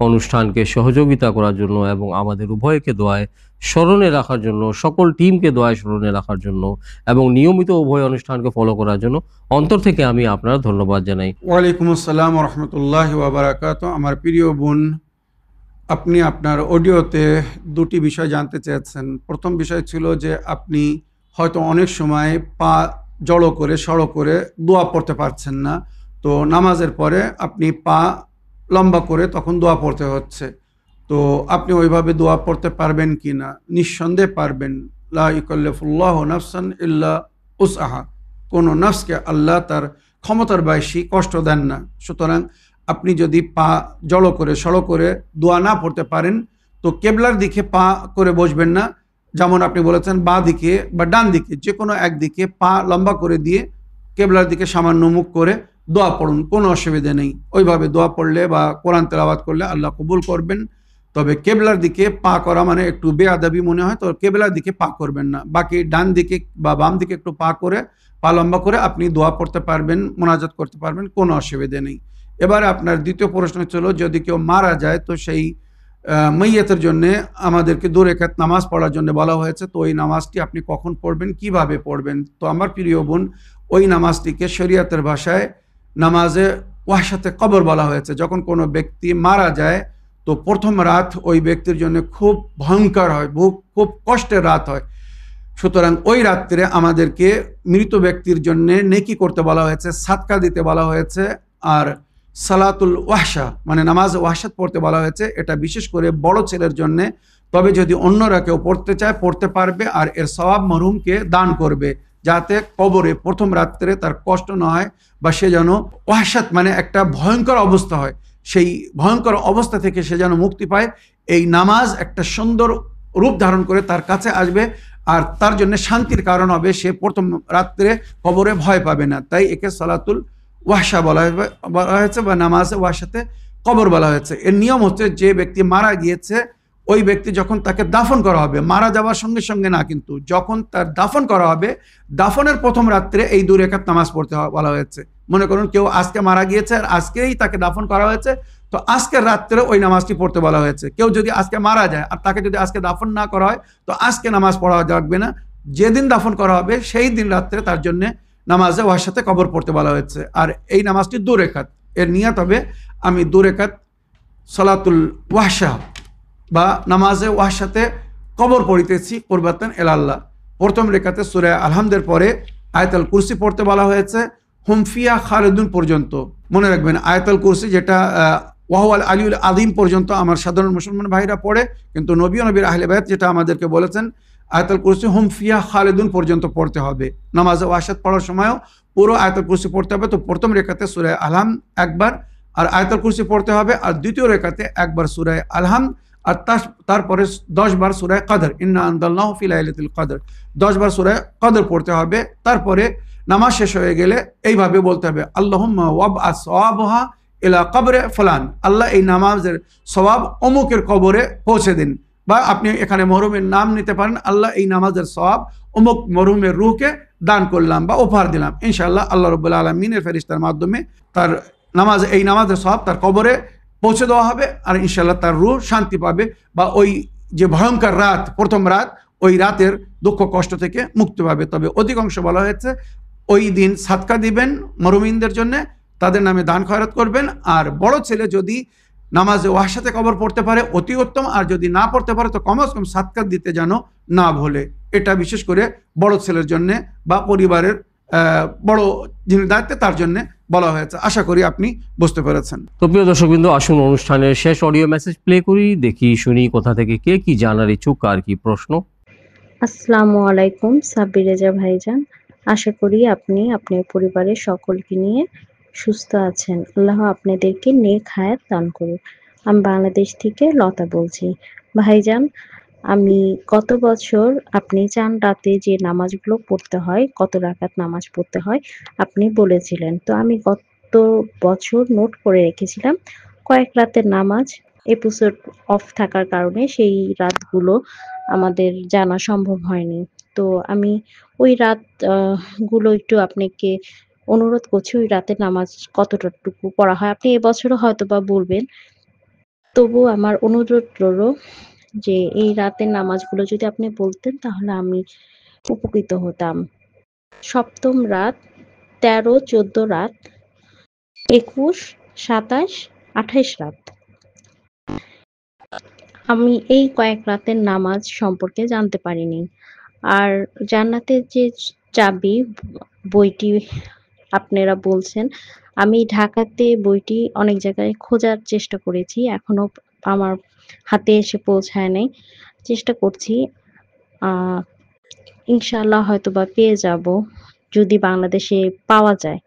অনুষ্ঠানকে সহযোগিতা করার জন্য এবং আমাদের উভয়কে দোয়ায় স্মরণে রাখার জন্য, সকল টিমকে দোয়ায় স্মরণে রাখার জন্য এবং নিয়মিত উভয় অনুষ্ঠানকে ফলো করার জন্য অন্তর থেকে আমি আপনার ধন্যবাদ জানাই। ওয়ালাইকুম আসসালাম রহমতুল্লাহি ওয়া বারাকাতুহু। আমার প্রিয় বোন, আপনি আপনার অডিওতে 2টি বিষয় জানতে চেয়েছেন। প্রথম বিষয় ছিল যে আপনি হয়তো অনেক সময় পা জড়ো করে সড়ো করে দোয়া পড়তে পারছেন না, তো নামাজের পরে আপনি পা লম্বা করে তখন দোয়া পড়তে হচ্ছে। তো আপনি ওইভাবে দোয়া পড়তে পারবেন কি না? নিঃসন্দেহে পারবেন। লা ইকাল্লিফুল্লাহু নাফসান ইল্লা উসআহা। কোনো নফসকে আল্লাহ তার ক্ষমতার বাইশি কষ্ট দেন না। সুতরাং আপনি যদি পা জড়ো করে সড়ো করে দোয়া না পড়তে পারেন তো কেবলার দিকে পা করে বসবেন না। যেমন আপনি বলেছেন বাঁ দিকে বা ডান দিকে যে কোনো একদিকে পা লম্বা করে দিয়ে কেবলার দিকে সামান্য মুখ করে দোয়া পড়ুন, কোনো অসুবিধা নেই। ওইভাবে দোয়া পড়লে বা কোরআন তেলাওয়াত করলে আল্লাহ কবুল করবেন। তবে কেবলার দিকে পা করা মানে একটু বেয়াদবি মনে হয়, তো কেবলার দিকে পা করবেন না। বাকি ডান দিকে বা বাম দিকে একটু পা করে পা লম্বা করে আপনি দোয়া পড়তে পারবেন, মোনাজাত করতে পারবেন, কোনো অসুবিধা নেই। এবারে আপনার দ্বিতীয় প্রশ্ন ছিল যদি কেউ মারা যায় তো সেই মাইয়াতের জন্য আমাদেরকে 2 রাকাত নামাজ পড়ার জন্য বলা হয়েছে। তো ওই নামাজটি আপনি কখন পড়বেন, কিভাবে পড়বেন? তো আমার প্রিয় বোন, ওই নামাজটিকে শরীয়তের ভাষায় নামাজে ওয়াহশাতে কবর বলা হয়েছে। যখন কোনো ব্যক্তি মারা যায় তো প্রথম রাত ওই ব্যক্তির জন্য খুব ভয়ঙ্কর হয়, খুব কষ্টের রাত হয়। সুতরাং ওই রাত্রে আমাদেরকে মৃত ব্যক্তির জন্য নেকি করতে বলা হয়েছে, সাদকা দিতে বলা হয়েছে, আর সালাতুল ওয়াহশা মানে নামাজ ওয়াহশাত পড়তে বলা হয়েছে। এটা বিশেষ করে বড় ছেলের জন্যে। তবে যদি অন্যরা কেউ পড়তে চায় পড়তে পারবে, আর এর সওয়াব মরহুমকে দান করবে, যাতে কবরে প্রথম রাত্রে তার কষ্ট না হয় বা সে যেন ওয়াহশাত মানে একটা ভয়ঙ্কর অবস্থা হয়, সেই ভয়ঙ্কর অবস্থা থেকে সে যেন মুক্তি পায়। এই নামাজ একটা সুন্দর রূপ ধারণ করে তার কাছে আসবে আর তার জন্য শান্তির কারণ হবে। সে প্রথম রাত্রে কবরে ভয় পাবে না। তাই একে সালাতুল ওয়াহশা বলা হয়েছে বা নামাজে ওয়াহশাতে কবর বলা হয়েছে। এর নিয়ম হচ্ছে যে ব্যক্তি মারা গিয়েছে ওই ব্যক্তি যখন তাকে দাফন করা হবে, মারা যাওয়ার সঙ্গে সঙ্গে না, কিন্তু যখন তার দাফন করা হবে দাফনের প্রথম রাত্রে এই 2 রাকাত নামাজ পড়তে বলা হয়েছে। মনে করুন কেউ আজকে মারা গিয়েছে আর আজকেই তাকে দাফন করা হয়েছে, তো আজকের রাত্রে ওই নামাজটি পড়তে বলা হয়েছে। কেউ যদি আজকে মারা যায় আর তাকে যদি আজকে দাফন না করা হয় তো আজকে নামাজ পড়া যাবে না। যেদিন দাফন করা হবে সেই দিন রাত্রে তার জন্য নামাজে ওয়াহশাতে কবর পড়তে বলা হয়েছে। আর এই নামাজটি 2 রাকাত। এর নিয়ত হবে আমি 2 রাকাত সালাতুল ওয়াহশা বা নামাজে ওয়াহশাতে কবর পড়িতেছি কুরবাতান ইলাল্লাহ। প্রথম রাকাতে সূরা আলহামদের পরে আয়াতুল কুরসি পড়তে বলা হয়েছে হুম ফিয়া খালিদুন পর্যন্ত। মনে রাখবেন আয়াতুল কুরসি যেটা ওয়াহুয়াল আলিউল আযীম পর্যন্ত আমার সাধারণ মুসলমান ভাইরা পড়ে, কিন্তু নবী ও নবীর আহলে বায়াত যেটা আমাদেরকে বলেছেন আয়াতুল কুরসি হুম ফিহা খালিদুন পর্যন্ত পড়তে হবে। নামাজে ওয়াশাত পড়ার সময়ও পুরো আয়াতুল কুরসি পড়তে হবে। তো প্রথম রেখাতে সূরা আলহাম একবার আর আয়াতুল কুরসি পড়তে হবে, আর দ্বিতীয় রেখাতে একবার সূরা আলহাম, আর তারপরে 10 বার সূরা কদর, ইন্না আনজালনাহু ফি লাইলাতুল কদর, 10 বার সূরা কদর পড়তে হবে। তারপরে নামাজ শেষ হয়ে গেলে এইভাবে বলতে হবে আল্লাহুম্মা ওয়াবআস সওয়াবহা ইলা কবরে ফুলান, আল্লাহ এই নামাজের সওয়াব অমুকের কবরে পৌঁছে দিন। বা আপনি এখানে মরহুমের নাম নিতে পারেন, আল্লাহ এই নামাজের সওয়াব অমুক মরহুমের রূহকে দান করলাম বা উপহার দিলাম। ইনশাআল্লাহ আল্লাহ রাব্বুল আলামিনের ফেরেশতার মাধ্যমে তার এই নামাজের সওয়াব তার কবরে পৌঁছে দেওয়া হবে, আর ইনশাআল্লাহ তার রূহ শান্তি পাবে, বা ওই যে ভয়ঙ্কর রাত, প্রথম রাত, ওই রাতের দুঃখ কষ্ট থেকে মুক্তি পাবে। তবে অধিকাংশ বলা হয়েছে ওই দিন সাদকা দিবেন মরহুমিনদের জন্য, তাদের নামে দান খয়রাত করবেন, আর বড় ছেলে যদি নামাজে ওয়াহশাতে কবর পড়তে পারে অতি উত্তম, আর যদি না পড়তে পারে তো কমস কম সাদকা দিতে যেন না ভোলে। এটা বিশেষ করে বড় ছেলের জন্য বা পরিবারের বড় যিনি দায়িত্বে তার জন্য বলা হয়েছে। আশা করি আপনি বুঝতে পেরেছেন। তো প্রিয় দর্শকবৃন্দ, আসুন অনুষ্ঠানের শেষ অডিও মেসেজ প্লে করি, দেখি শুনি কোথা থেকে কে কি জানার ইচ্ছুক, আর কি প্রশ্ন। আসসালামু আলাইকুম সাব্বির রেজা ভাইজান, আশা করি আপনি আপনার পরিবারের সকলকে নিয়ে সুস্থ আছেন। আল্লাহ আপনাদেরকে নেক হায়াত দান করুন। আমি বাংলাদেশ থেকে লতা বলছি। ভাইজান, আমি গত বছর আপনি চান রাতে যে নামাজগুলো পড়তে হয়, কত রাকাত নামাজ পড়তে হয় আপনি বলেছিলেন, তো আমি গত বছর নোট করে রেখেছিলাম কয়েক রাতের নামাজ। এপিসোড অফ থাকার কারণে সেই রাতগুলো আমাদের জানা সম্ভব হয়নি। তো আমি ওই রাত গুলো একটু আপনাকে অনুরোধ করছি, ওই রাতের নামাজ কতটুকু পড়া হয় আপনি এবছরও হয়তো বা বলবেন, তবু আমার অনুরোধ রইল যে এই রাতের নামাজগুলো যদি আপনি বলতেন তাহলে আমি উপকৃত হতাম। সপ্তম রাত, 13, 14 রাত, 21, 27, 28 রাত। আমি এই কয়েক রাতের নামাজ সম্পর্কে জানতে পারিনি। আর জান্নাতের যে চাবি বইটি আপনারা বলছেন, আমি ঢাকাতে বইটি অনেক জায়গায় খোঁজার চেষ্টা করেছি, এখনো আমার হাতে এসে পৌঁছায় নাই। চেষ্টা করছি, ইনশাআল্লাহ হয়তোবা পেয়ে যাব যদি বাংলাদেশে পাওয়া যায়।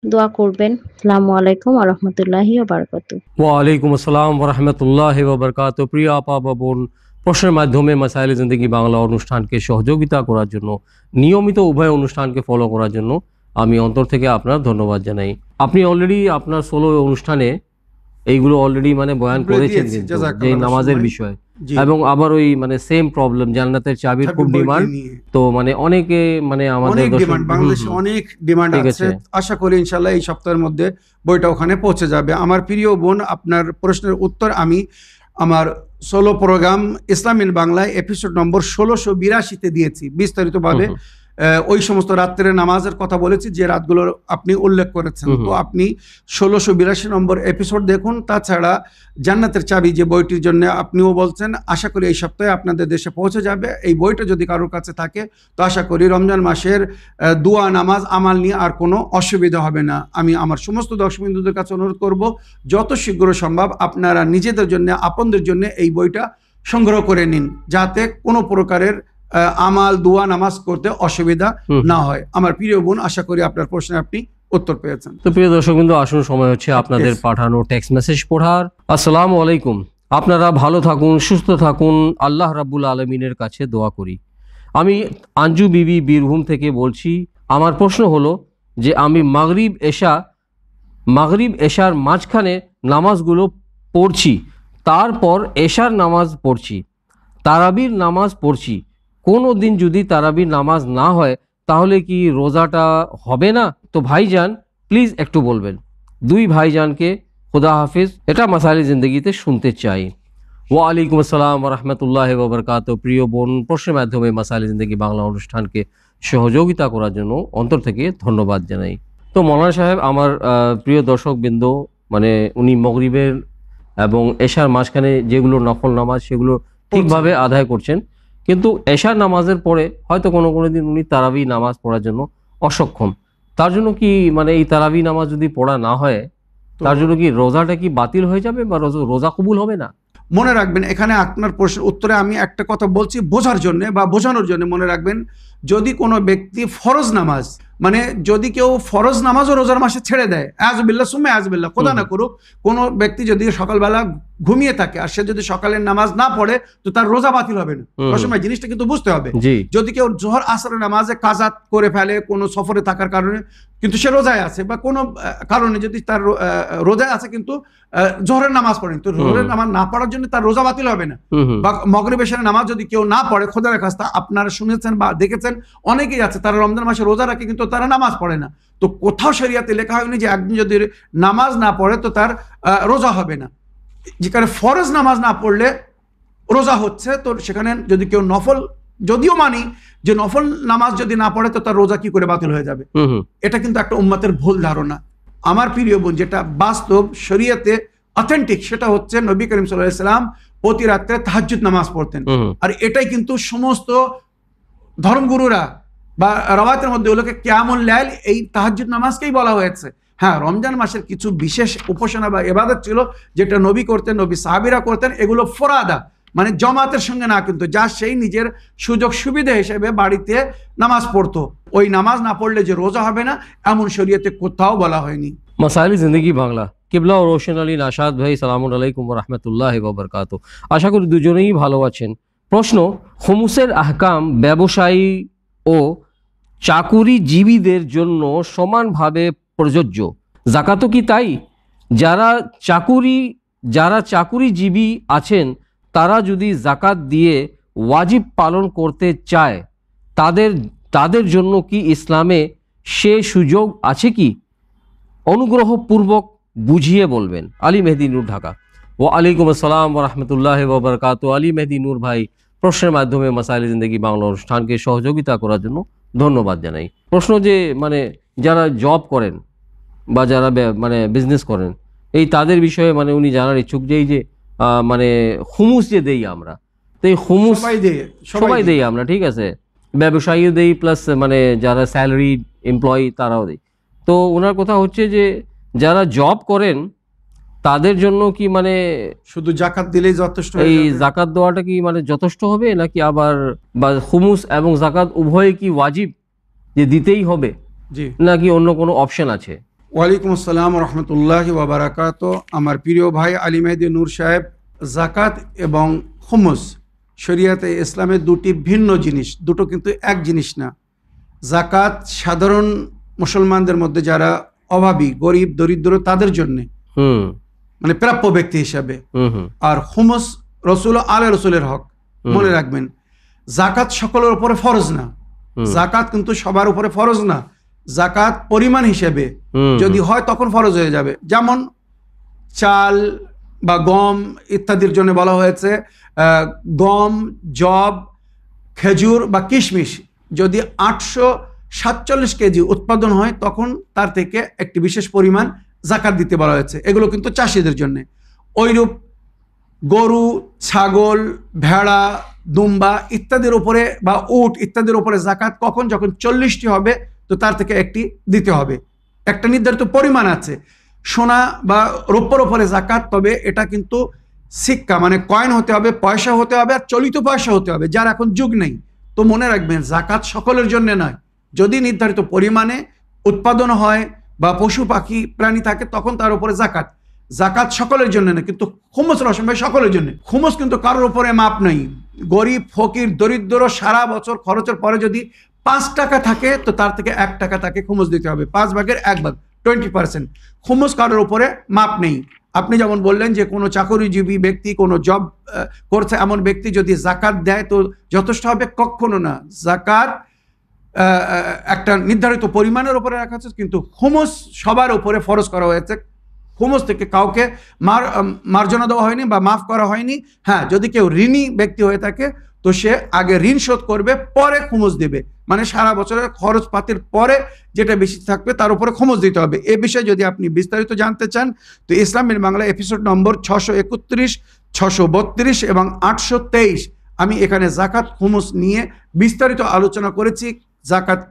দোয়া করবেন। আসসালামু আলাইকুম ওয়া রাহমাতুল্লাহি ওয়া বারাকাতুহু। ওয়ালাইকুম আসসালাম ওয়া রাহমাতুল্লাহি ওয়া বারাকাতুহু। প্রিয় আপা বা বোন, প্রশ্নের মাধ্যমে মাসাইলে জিন্দেগি বাংলা অনুষ্ঠানকে সহযোগিতা করার জন্য, নিয়মিত উভয় অনুষ্ঠানকে ফলো করার জন্য আমি অন্তর থেকে আপনার ধন্যবাদ জানাই। আপনি অলরেডি আপনার সোলো অনুষ্ঠানে এইগুলো অলরেডি মানে বয়ান করেছেন কিন্তু যে নামাজের বিষয়, এবং আবার ওই মানে সেম প্রবলেম জান্নাতের চাবির খুব ডিমান্ড, তো মানে অনেকে মানে আমাদের বাংলাদেশে অনেক ডিমান্ড আছে। আশা করি ইনশাআল্লাহ এই সপ্তাহের মধ্যে বইটা ওখানে পৌঁছে যাবে। আমার প্রিয় বোন, আপনার প্রশ্নের উত্তর আমি আমার সোলো প্রোগ্রাম ইসলাম ইন বাংলায় এপিসোড নম্বর 1682-তে দিয়েছি বিস্তারিতভাবে। ওই সমস্ত রাত্রের নামাজের কথা বলেছি যে রাতগুলো আপনি উল্লেখ করেছেন। তো আপনি 1682 নম্বর এপিসোড দেখুন। তাছাড়া জান্নাতের চাবি যে বইটির জন্য আপনিও বলছেন, আশা করি এই সপ্তাহে আপনাদের দেশে পৌঁছে যাবে। এই বইটা যদি কারোর কাছে থাকে তো আশা করি রমজান মাসের দোয়া নামাজ আমাল নিয়ে আর কোনো অসুবিধা হবে না। আমি আমার সমস্ত দর্শকবৃন্দদের কাছে অনুরোধ করব, যত শীঘ্র সম্ভব আপনারা নিজেদের জন্য, আপনদের জন্য এই বইটা সংগ্রহ করে নিন, যাতে কোনো প্রকারের আমাল দোয়া নামাজ করতে অসুবিধা না হয়। আমার প্রিয় বোন, আশা করি আপনার প্রশ্নে আপনি উত্তর পেয়েছেন। তো প্রিয় দর্শকবৃন্দ, আসুন সময় হচ্ছে আপনাদের পাঠানো টেক্সট মেসেজ পড়ার। আসসালামু আলাইকুম, আপনারা ভালো থাকুন, সুস্থ থাকুন, আল্লাহ রাব্বুল আলামিনের কাছে দোয়া করি। আমি আঞ্জু বিবি বীরভূম থেকে বলছি। আমার প্রশ্ন হলো যে আমি মাগরিব এশার মাঝখানে নামাজগুলো পড়ছি, তারপর এশার নামাজ পড়ছি, তারাবির নামাজ পড়ছি। কোনো দিন যদি তারাবির নামাজ না হয় তাহলে কি রোজাটা হবে না? তো ভাইজান প্লিজ একটু বলবেন। দুই ভাইজানকে খুদা হাফিজ, এটা মাসাইলে জিন্দগিতে শুনতে চাই। ওয়ালাইকুম আসসালাম ওয়া রাহমাতুল্লাহি ওয়া বারাকাতুহু। প্রিয় বোন, প্রশ্নের মাধ্যমে মাসাইলে জিন্দগি বাংলা অনুষ্ঠানকে সহযোগিতা করার জন্য অন্তর থেকে ধন্যবাদ জানাই। তো মৌলানা সাহেব, আমার প্রিয় দর্শকবৃন্দ, মানে উনি মাগরিবের এবং এশার মাঝখানে যেগুলো নফল নামাজ সেগুলো ঠিকভাবে আদায় করছেন, কিন্তু এশার নামাজের পরে হয়তো কোনো দিন উনি তারাবি নামাজ পড়ার জন্য অসক্ষম। তার জন্য কি মানে এই তারাবি নামাজ যদি পড়া না হয় তার জন্য কি রোজাটা কি বাতিল হয়ে যাবে বা রোজা কবুল হবে না? মনে রাখবেন, এখানে আপনার প্রশ্নের উত্তরে আমি একটা কথা বলছি বোঝার জন্য বা বোঝানোর জন্য। মনে রাখবেন, যদি কোনো ব্যক্তি ফরজ নামাজ, মানে যদি কেউ ফরজ নামাজও রোজার মাসে ছেড়ে দেয়, আজবিল্লাহ সুম্মা আজবিল্লাহ, খোদা না করুক, কোনো ব্যক্তি যদি সকালবেলা ঘুমিয়ে থাকে আর সে যদি সকালের নামাজ না পড়ে, তো তার রোজা বাতিল হবে না। সময় জিনিসটা কিন্তু বুঝতে হবে। যদি কেউ জোহর আসরের নামাজে কাজাত করে ফেলে কোনো সফরে থাকার কারণে, কিন্তু সে রোজায় আছে, বা কোনো কারণে যদি তার রোজায় আছে কিন্তু জোহরের নামাজ পড়েন, তো জোহরের নামাজ না পড়ার জন্য তার রোজা বাতিল হবে না। বা মাগরিব এশারের নামাজ যদি কেউ না পড়ে, খোদার কাছে আপনারা শুনেছেন বা দেখেছেন অনেকেই আছে তারা রমজান মাসে রোজা রাখে কিন্তু তারা নামাজ পড়ে না। তো কোথাও শরিয়াতে লেখা হয়নি যে একদিন যদি নামাজ না পড়ে তো তার রোজা হবে না। যেখানে ফরজ নামাজ না পড়লে রোজা হচ্ছে, তো সেখানে যদি কেউ নফল, যদিও মানি যে নফল নামাজ যদি না পড়ে তো তার রোজা কি করে বাতিল হয়ে যাবে, এটা কিন্তু একটা উম্মতের ভুল ধারণা। আমার প্রিয় বোন, যেটা বাস্তব শরিয়াতে অথেন্টিক, সেটা হচ্ছে নবী করিম সাল্লাল্লাহু আলাইহি ওয়াসাল্লাম প্রতি রাত্রে তাহাজ্জুদ নামাজ পড়তেন। আর এটাই কিন্তু সমস্ত ধর্মগুরুরা বা রাওয়াতের মধ্যে ওগুলোকে কিয়ামুল লাইল, এই তাহাজ্জুদ নামাজকেই বলা হয়েছে। হ্যাঁ, রমজান মাসের কিছু বিশেষ উপাসনা বা ইবাদত ছিল যেটা নবী করতেন, নবী সাহাবীরা করতেন, এগুলো ফরাদা, মানে জমাতের সঙ্গে না, কিন্তু যা সেই নিজের সুযোগ সুবিধা হিসেবে বাড়িতে নামাজ পড়তো। ওই নামাজ না পড়লে যে রোজা হবে না, এমন শরীয়তে কোথাও বলা হয়নি। মাসাইল জিন্দেগি বাংলা, কিবলা ও রোশন আলী নাশাদ ভাই, সালামুন আলাইকুম ওয়া রাহমাতুল্লাহি ওয়া বারাকাতুহু। আশা করি দুজনেই ভালো আছেন। প্রশ্ন, খুমুসের আহকাম ব্যবসায়ী ও চাকুরিজীবীদের জন্য সমানভাবে প্রযোজ্য, জাকাতও কি তাই? যারা চাকুরিজীবী আছেন তারা যদি জাকাত দিয়ে ওয়াজিব পালন করতে চায়, তাদের জন্য কি ইসলামে সে সুযোগ আছে কি? অনুগ্রহপূর্বক বুঝিয়ে বলবেন। আলী মেহেদি নূর, ঢাকা। ওয়া আলাইকুম আসসালাম ওয়া রাহমাতুল্লাহি ওয়া বারাকাতুহু। আলী মেহেদি নূর ভাই, প্রশ্নের মাধ্যমে মাসাইল জিন্দেগি বাংলা অনুষ্ঠানকে সহযোগিতা করার জন্য ধন্যবাদ জানাই। প্রশ্ন যে মানে যারা জব করেন বা যারা মানে বিজনেস করেন, এই তাদের বিষয়ে মানে উনি জানার ইচ্ছুক যে এই যে মানে খুমুস যে দেই আমরা, তো এই খুমুস সবাই দেই আমরা, ঠিক আছে, ব্যবসায়ীও দেই প্লাস মানে যারা স্যালারি এমপ্লয়ি তারাও দেই। তো ওনার কথা হচ্ছে যে যারা জব করেন তাদের জন্য কি মানে শুধু জাকাত দিলেই যথেষ্ট? এই জাকাত দেওয়াটা কি মানে যথেষ্ট হবে, নাকি আবার বা খুমুস এবং জাকাত উভয়ে কি ওয়াজিব যে দিতেই হবে, নাকি অন্য কোনো অপশন আছে? ওয়ালাইকুম আসসালাম ওয়া রাহমাতুল্লাহি ওয়া বারাকাতুহু। আমার প্রিয় ভাই আলী মেহেদি নূর সাহেব, জাকাত এবং খুমুস শরিয়াতে ইসলামের দুটি ভিন্ন জিনিস, দুটো কিন্তু এক জিনিস না। জাকাত সাধারণ মুসলমানদের মধ্যে যারা অভাবী, গরিব, দরিদ্র তাদের জন্য, মানে প্রাপ্য ব্যক্তি হিসাবে। আর খুমুস রসুল আলে রসুলের হক। মনে রাখবেন, জাকাত সকলের উপরে ফরজ না, জাকাত কিন্তু সবার উপরে ফরজ না। জাকাত পরিমাণ হিসেবে যদি হয় তখন ফরজ হয়ে যাবে। যেমন চাল বা গম ইত্যাদির জন্য বলা হয়েছে, গম, জব, খেজুর বা কিশমিশ যদি 847 কেজি উৎপাদন হয় তখন তার থেকে একটি বিশেষ পরিমাণ জাকাত দিতে বলা হয়েছে। এগুলো কিন্তু চাষিদের জন্য। ওইরূপ গরু, ছাগল, ভেড়া, দুম্বা ইত্যাদির উপরে বা উট ইত্যাদির উপরে জাকাত কখন, যখন 40টি হবে তো তার থেকে একটি দিতে হবে। একটা নির্ধারিত পরিমাণ আছে। সোনা বা রৌপ্যর উপরে জাকাত, তবে এটা কিন্তু সিক্কা মানে কয়েন হতে হবে, পয়সা হতে হবে, আর চলিত পয়সা হতে হবে, যার এখন যুগ নেই। তো মনে রাখবেন, জাকাত সকলের জন্য নয়। যদি নির্ধারিত পরিমাণে উৎপাদন হয় বা পশু পাখি প্রাণী থাকে তখন তার উপরে জাকাত। জাকাত সকলের জন্য না, কিন্তু খুমুস রসম ভাই সকলের জন্য। খুমুস কিন্তু কারোর উপরে মাপ নেই। গরিব, ফকির, দরিদ্র সারা বছর খরচের পরে যদি 5 টাকা থাকে তো তার থেকে 1 টাকা তাকে খুমুস দিতে হবে, 5 ভাগের 1 ভাগ, 20%। খুমুস কারোর উপরে মাপ নেই। আপনি যেমন বললেন যে কোনো চাকরিজীবী ব্যক্তি, কোনো জব করছে এমন ব্যক্তি যদি জাকাত দেয় তো যথেষ্ট হবে, কখনো না। জাকাত একটা নির্ধারিত পরিমাণের উপরে রাখা হচ্ছে, কিন্তু খুমুস সবার উপরে ফরজ করা হয়েছে। খুমুস থেকে কাউকে মার্জনা দেওয়া হয়নি বা মাফ করা হয়নি। হ্যাঁ, যদি কেউ ঋণী ব্যক্তি হয়ে থাকে তো সে আগে ঋণ শোধ করবে, পরে খুমুস দেবে। মানে সারা বছরের খরচ পাতির পরে যেটা বেশি থাকবে তার উপরে খুমুস দিতে হবে। এ বিষয়ে যদি আপনি বিস্তারিত জানতে চান তো ইসলামের বাংলা এপিসোড নম্বর 631, 632 এবং 823 আমি এখানে জাকাত খুমুস নিয়ে বিস্তারিত আলোচনা করেছি। জাকাত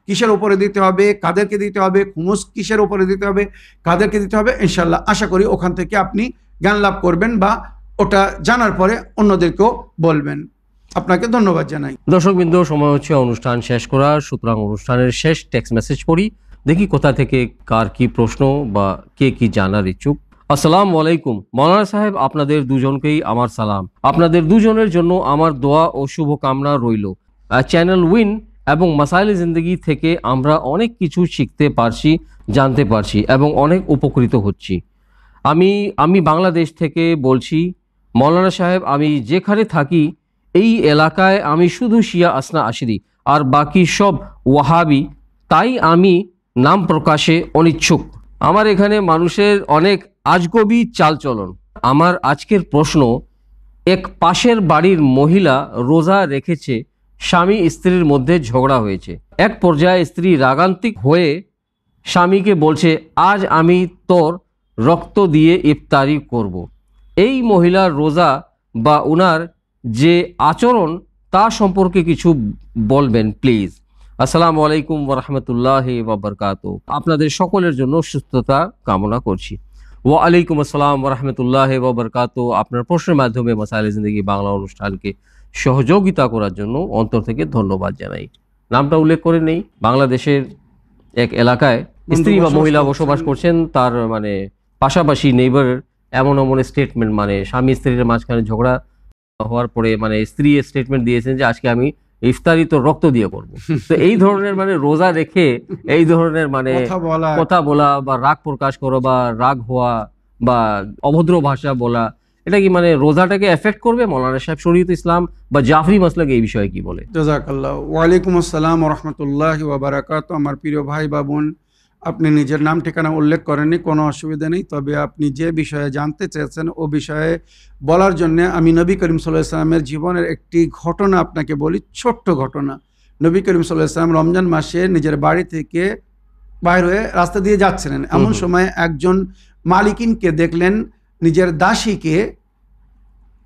কিসের উপরে দিতে হবে, কাদেরকে দিতে হবে, খুমুস কিসের উপরে দিতে হবে, কাদেরকে দিতে হবে, ইনশাল্লাহ আশা করি ওখান থেকে আপনি জ্ঞান লাভ করবেন বা ওটা জানার পরে অন্যদেরকেও বলবেন। আপনাকে ধন্যবাদ জানাই। দর্শকবৃন্দ, সময় হচ্ছে অনুষ্ঠান শেষ করার, সুতরাং অনুষ্ঠানের শেষ টেক্সট মেসেজ পড়ি, দেখি কোথা থেকে কার কি প্রশ্ন বা কে কি জানার ইচ্ছুক। আসসালামু আলাইকুম মৌলানা সাহেব, আপনাদের দুজনকেই আমার সালাম। আপনাদের দুজনের জন্য আমার দোয়া ও শুভকামনা রইল। চ্যানেল উইন এবং মাসাইল জিন্দগি থেকে আমরা অনেক কিছু শিখতে পারছি, জানতে পারছি এবং অনেক উপকৃত হচ্ছি। আমি বাংলাদেশ থেকে বলছি। মৌলানা সাহেব, আমি যেখানে থাকি এই এলাকায় আমি শুধু শিয়া আসনা আশরি আর বাকি সব ওয়াহাবি, তাই আমি নাম প্রকাশে অনিচ্ছুক। আমার এখানে মানুষের অনেক আজগবি চালচলন। আমার আজকের প্রশ্ন, এক পাশের বাড়ির মহিলা রোজা রেখেছে, স্বামী স্ত্রীর মধ্যে ঝগড়া হয়েছে। এক পর্যায়ে স্ত্রী রাগান্তিক হয়ে স্বামীকে বলছে, আজ আমি তোর রক্ত দিয়ে ইফতারি করব। এই মহিলার রোজা বা উনার যে আচরণ তা সম্পর্কে কিছু বলবেন প্লিজ। আসসালামু আলাইকুম ওয়া রাহমাতুল্লাহি ওয়া বারাকাতুহু। আপনাদের সকলের জন্য সুস্থতা কামনা করছি। ওয়া আলাইকুম আসসালাম ওয়া রাহমাতুল্লাহি ওয়া বারাকাতুহু। আপনার প্রশ্নের মাধ্যমে মাসাইল জিন্দেগি বাংলা অনুষ্ঠানকে সহযোগিতা করার জন্য অন্তর থেকে ধন্যবাদ জানাই। নামটা উল্লেখ করে নেই, বাংলাদেশের এক এলাকায় স্ত্রী বা মহিলা বসবাস করছেন, তার মানে পাশাপাশি নেইবার এমন স্টেটমেন্ট, মানে স্বামী স্ত্রীর মাঝখানে ঝগড়া হওয়ার পরে মানে স্ত্রী স্টেটমেন্ট দিয়েছেন যে আজকে আমি ইফতারি তো রক্ত দিয়ে করব। তো এই ধরনের মানে রোজা রেখে এই ধরনের মানে কথা বলা বা রাগ প্রকাশ করা বা রাগ হওয়া বা অভদ্র ভাষা বলা, এটা কি মানে রোজাটাকে এফেক্ট করবে? মৌলানা সাহেব শরীয়ত ইসলাম বা জাফরি মাসলাক এই বিষয়ে কি বলে? জাযাকাল্লাহ। ওয়ালাইকুম আসসালাম ওয়া রাহমাতুল্লাহি ওয়া বারাকাতুহু। আমার প্রিয় ভাই বা বোন, আপনি নিজের নাম ঠিকানা উল্লেখ করেননি, কোনো অসুবিধা নেই। তবে আপনি যে বিষয়ে জানতে চেয়েছেন ও বিষয়ে বলার জন্য আমি নবী করিম সাল্লাল্লাহু আলাইহি ওয়াসাল্লামের জীবনের একটি ঘটনা আপনাকে বলি, ছোট্ট ঘটনা। নবী করিম সাল্লাল্লাহু আলাইহি ওয়াসাল্লাম রমজান মাসে নিজের বাড়ি থেকে বাইর হয়ে রাস্তা দিয়ে যাচ্ছিলেন। এমন সময় একজন মালিকিনকে দেখলেন নিজের দাসীকে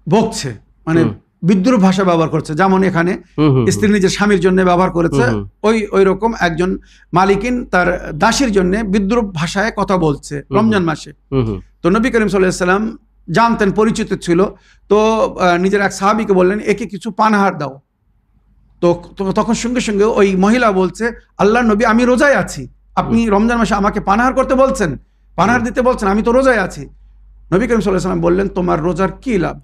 বকছে, মানে বিদ্রুপ ভাষা ব্যবহার করছে, যেমন এখানে স্ত্রী নিজের স্বামীর জন্য ব্যবহার করেছে, ওই রকম একজন মালিকিন তার দাসীর জন্য বিদ্রুপ ভাষায় কথা বলছে রমজান মাসে। তো নবী করিম সাল্লাল্লাহু আলাইহি ওয়াসাল্লাম জানতেন, পরিচিত ছিল, তো নিজের এক সাহাবীকে বললেন, একে কিছু পানাহার দাও। তো তখন সঙ্গে সঙ্গে ওই মহিলা বলছে, আল্লাহর নবী, আমি রোজায় আছি, আপনি রমজান মাসে আমাকে পানাহার করতে বলছেন, পানাহার দিতে বলছেন, আমি তো রোজায় আছি। নবী করিম সাল্লাল্লাহু আলাইহি ওয়াসাল্লাম বললেন, তোমার রোজার কি লাভ?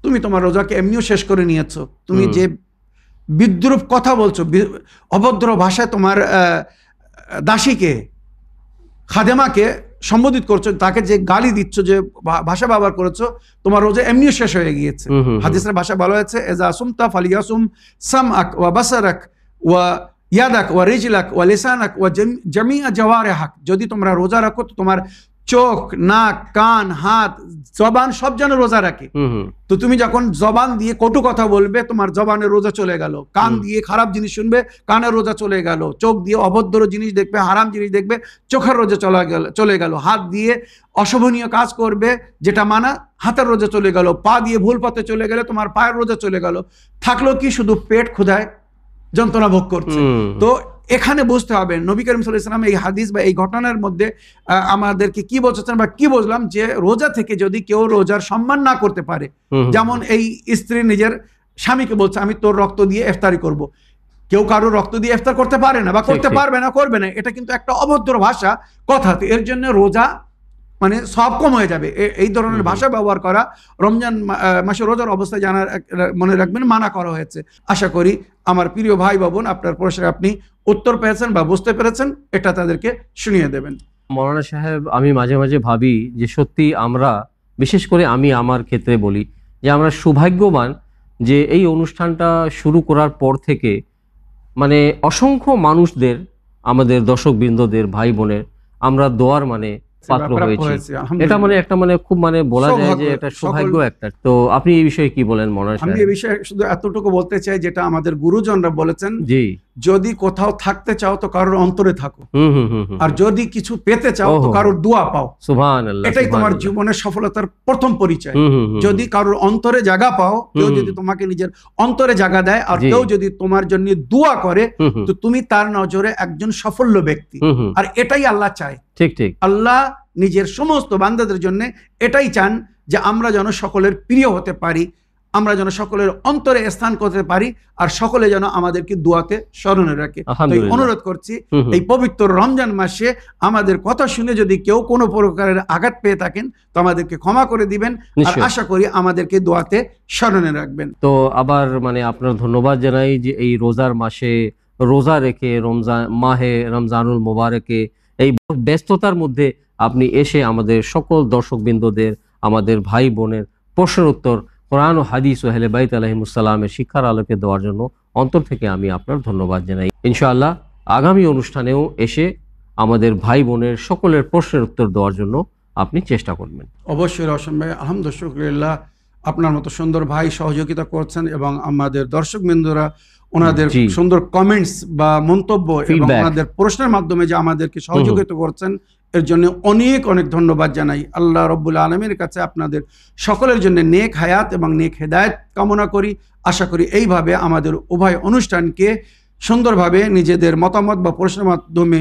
তুমি তোমার রোজাকে এমনিও শেষ করে নিয়েছো, তুমি যে বিদ্রুপ কথা বলছো, অভদ্র ভাষায় তোমার দাসীকে, খাদেমাকে সম্বোধিত করছো, তাকে যে গালি দিচ্ছ, যে ভাষা ব্যবহার করেছো, তোমার রোজা এমনিও শেষ হয়ে গিয়েছে। হাদিসের ভাষা বলা হয়েছে, এজা সুমতা ফালিয়াসুম সামআক ওয়া বাসারাক ওয়া ইয়াদাক ওয়া রিজলাক ওয়া লিসানাক ওয়া জামিআ জাওয়ারিহাক। যদি তোমরা রোজা রাখো তো তোমার চোখ, নাক, কান, হাত, জবান সব যেন রোজা রাখে। তো তুমি যখন জবান দিয়ে কটু কথা বলবে, তোমার জবানের রোজা চলে গেল। কান দিয়ে খারাপ জিনিস শুনবে, কানের রোজা চলে গেল। চোখ দিয়ে অভদ্র জিনিস দেখবে, হারাম জিনিস দেখবে, চোখের রোজা চলে গেল। হাত দিয়ে অশোভনীয় কাজ করবে, যেটা মানা, হাতের রোজা চলে গেল। পা দিয়ে ভুল পথে চলে গেলে তোমার পায়ের রোজা চলে গেল। থাকলো কি, শুধু পেট ক্ষুধায় যন্ত্রণা ভোগ করছে। তো এখানে বুঝতে হবে নবী করিম সাল্লাল্লাহু আলাইহি ওয়াসাল্লাম এই হাদিস বা এই ঘটনার মধ্যে আমাদেরকে কি বলছেন বা কি বুঝলাম, যে রোজা থেকে যদি কেউ রোজার সম্মান না করতে পারে, যেমন এই স্ত্রী নিজের স্বামীকে বলছে, আমি তোর রক্ত দিয়ে ইফতারি করব। কেউ কারো রক্ত দিয়ে ইফতার করতে পারে না বা করতে পারবে না, করবে না, এটা কিন্তু একটা অভদ্র ভাষা কথা। তো এর জন্য রোজা মানে সব কম হয়ে যাবে। এই ধরনের ভাষা ব্যবহার করা রমজান মাসে রোজার অবস্থায় মনে রাখবেন, মানা করা হয়েছে। আশা করি আমার প্রিয় ভাই বোন আপনার প্রশ্নের আপনি উত্তর পেয়েছেন বা বুঝতে পেরেছেন, এটা তাদেরকে শুনিয়ে দেবেন। মৌলানা সাহেব, আমি মাঝে মাঝে ভাবি যে সত্যি আমরা, বিশেষ করে আমি আমার ক্ষেত্রে বলি যে আমরা সৌভাগ্যবান যে এই অনুষ্ঠানটা শুরু করার পর থেকে মানে অসংখ্য মানুষদের, আমাদের দর্শকবৃন্দদের, ভাই বোনের আমরা দোয়ার মানে পাত্র হয়েছি। এটা মানে একটা মানে খুব মানে বলা যায় যে এটা সৌভাগ্য একটা। তো আপনি এই বিষয়ে কি বলেন মৌলানা সাহেব? আমি এই বিষয়ে শুধু এতটুকু বলতে চাই, যেটা আমাদের গুরুজনরা বলেছেন, যদি কোথাও থাকতে চাও তো কারোর অন্তরে থাকো, হুম হুম হুম হুম। আর যদি কিছু পেতে চাও তো ওহো। কারোর দোয়া পাও। সুবহানাল্লাহ, এটাই তোমার সুবহানাল্লাহ। জীবনের সফলতার প্রথম পরিচয়। হুম হুম হুম। যদি কারোর অন্তরে জায়গা পাও, কেউ হুম। যদি তোমাকে নিজের অন্তরে জায়গা দেয়, আর জি। কেউ যদি তোমার জন্য দোয়া করে, হুম হুম তো তুমি তার নজরে একজন সাফল্য ব্যক্তি। হুম হুম। আর এটাই আল্লাহ চায়। ঠিক ঠিক। আল্লাহ নিজের সমস্ত বান্দাদের জন্য এটাই চান যে আমরা যেন সকলের প্রিয় হতে পারি, আমরা যেন সকলের অন্তরে স্থান করতে পারি, আর সকলে যেন আমাদেরকে দোয়াতে স্মরণে রাখে। তো আলহামদুলিল্লাহ। অনুরোধ করছি, হুম হুম। এই পবিত্র রমজান মাসে আমাদের কথা শুনে যদি কেউ কোনো প্রকারের আঘাত পেয়ে থাকেন তো আমাদেরকে ক্ষমা করে দিবেন, আর নিশ্চয়ই। আশা করি আমাদেরকে দোয়াতে স্মরণে রাখবেন। তো আবার মানে আপনার ধন্যবাদ জানাই যে এই রোজার মাসে রোজা রেখে মাহে রমজানুল মোবারকে এই ব্যস্ততার মধ্যে আপনি এসে আমাদের সকল দর্শকবৃন্দদের, আমাদের ভাই বোনের প্রশ্নের উত্তর কোরআন ও হাদিস ও আহলে বাইত আলাইহিমুসসালামের শিক্ষার আলোকে দেওয়ার জন্য অন্তর থেকে আমি আপনার ধন্যবাদ জানাই। ইনশাআল্লাহ আগামী অনুষ্ঠানেও এসে আমাদের ভাই বোনের সকলের প্রশ্নের উত্তর দেওয়ার জন্য আপনি চেষ্টা করবেন। অবশ্যই রওশন ভাই, আলহামদুলিল্লাহ আপনার মতো সুন্দর ভাই সহযোগিতা করছেন, এবং আমাদের দর্শকবৃন্দরা ওনাদের জি। সুন্দর কমেন্টস বা মন্তব্য এবং Feedback। ওনাদের প্রশ্নের মাধ্যমে যে আমাদেরকে সহযোগিতা করছেন, এর জন্য অনেক অনেক ধন্যবাদ জানাই। আল্লাহ রব্বুল আলমীর কাছে আপনাদের সকলের জন্য নেক হায়াত এবং নেক হেদায়েত কামনা করি। আশা করি এইভাবে আমাদের উভয় অনুষ্ঠানকে সুন্দরভাবে নিজেদের মতামত বা প্রশ্নের মাধ্যমে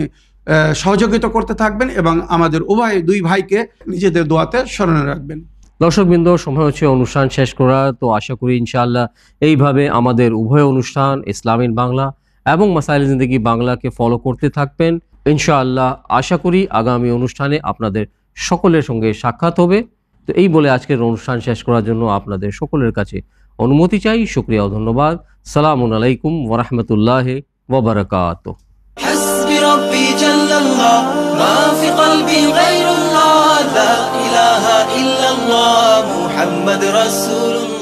সহযোগিতা করতে থাকবেন, এবং আমাদের উভয় দুই ভাইকে নিজেদের দোয়াতে স্মরণে রাখবেন। দর্শকবৃন্দ, সময় হচ্ছে অনুষ্ঠান শেষ করা। তো আশা করি ইনশাআল্লাহ এইভাবে আমাদের উভয় অনুষ্ঠান ইসলামিন বাংলা এবং মাসাইল জিন্দেগি বাংলাকে ফলো করতে থাকবেন। ইনশাআল্লাহ আশা করি আগামী অনুষ্ঠানে আপনাদের সকলের সঙ্গে সাক্ষাৎ হবে। তো এই বলে আজকের অনুষ্ঠান শেষ করার জন্য আপনাদের সকলের কাছে অনুমতি চাই। শুকরিয়া ও ধন্যবাদ। সালামুন আলাইকুম ওয়া রাহমাতুল্লাহি ওয়া বারাকাতুহু। حسبي ربي جل الله ما في قلبي غير الله لا إله إلا الله محمد رسول الله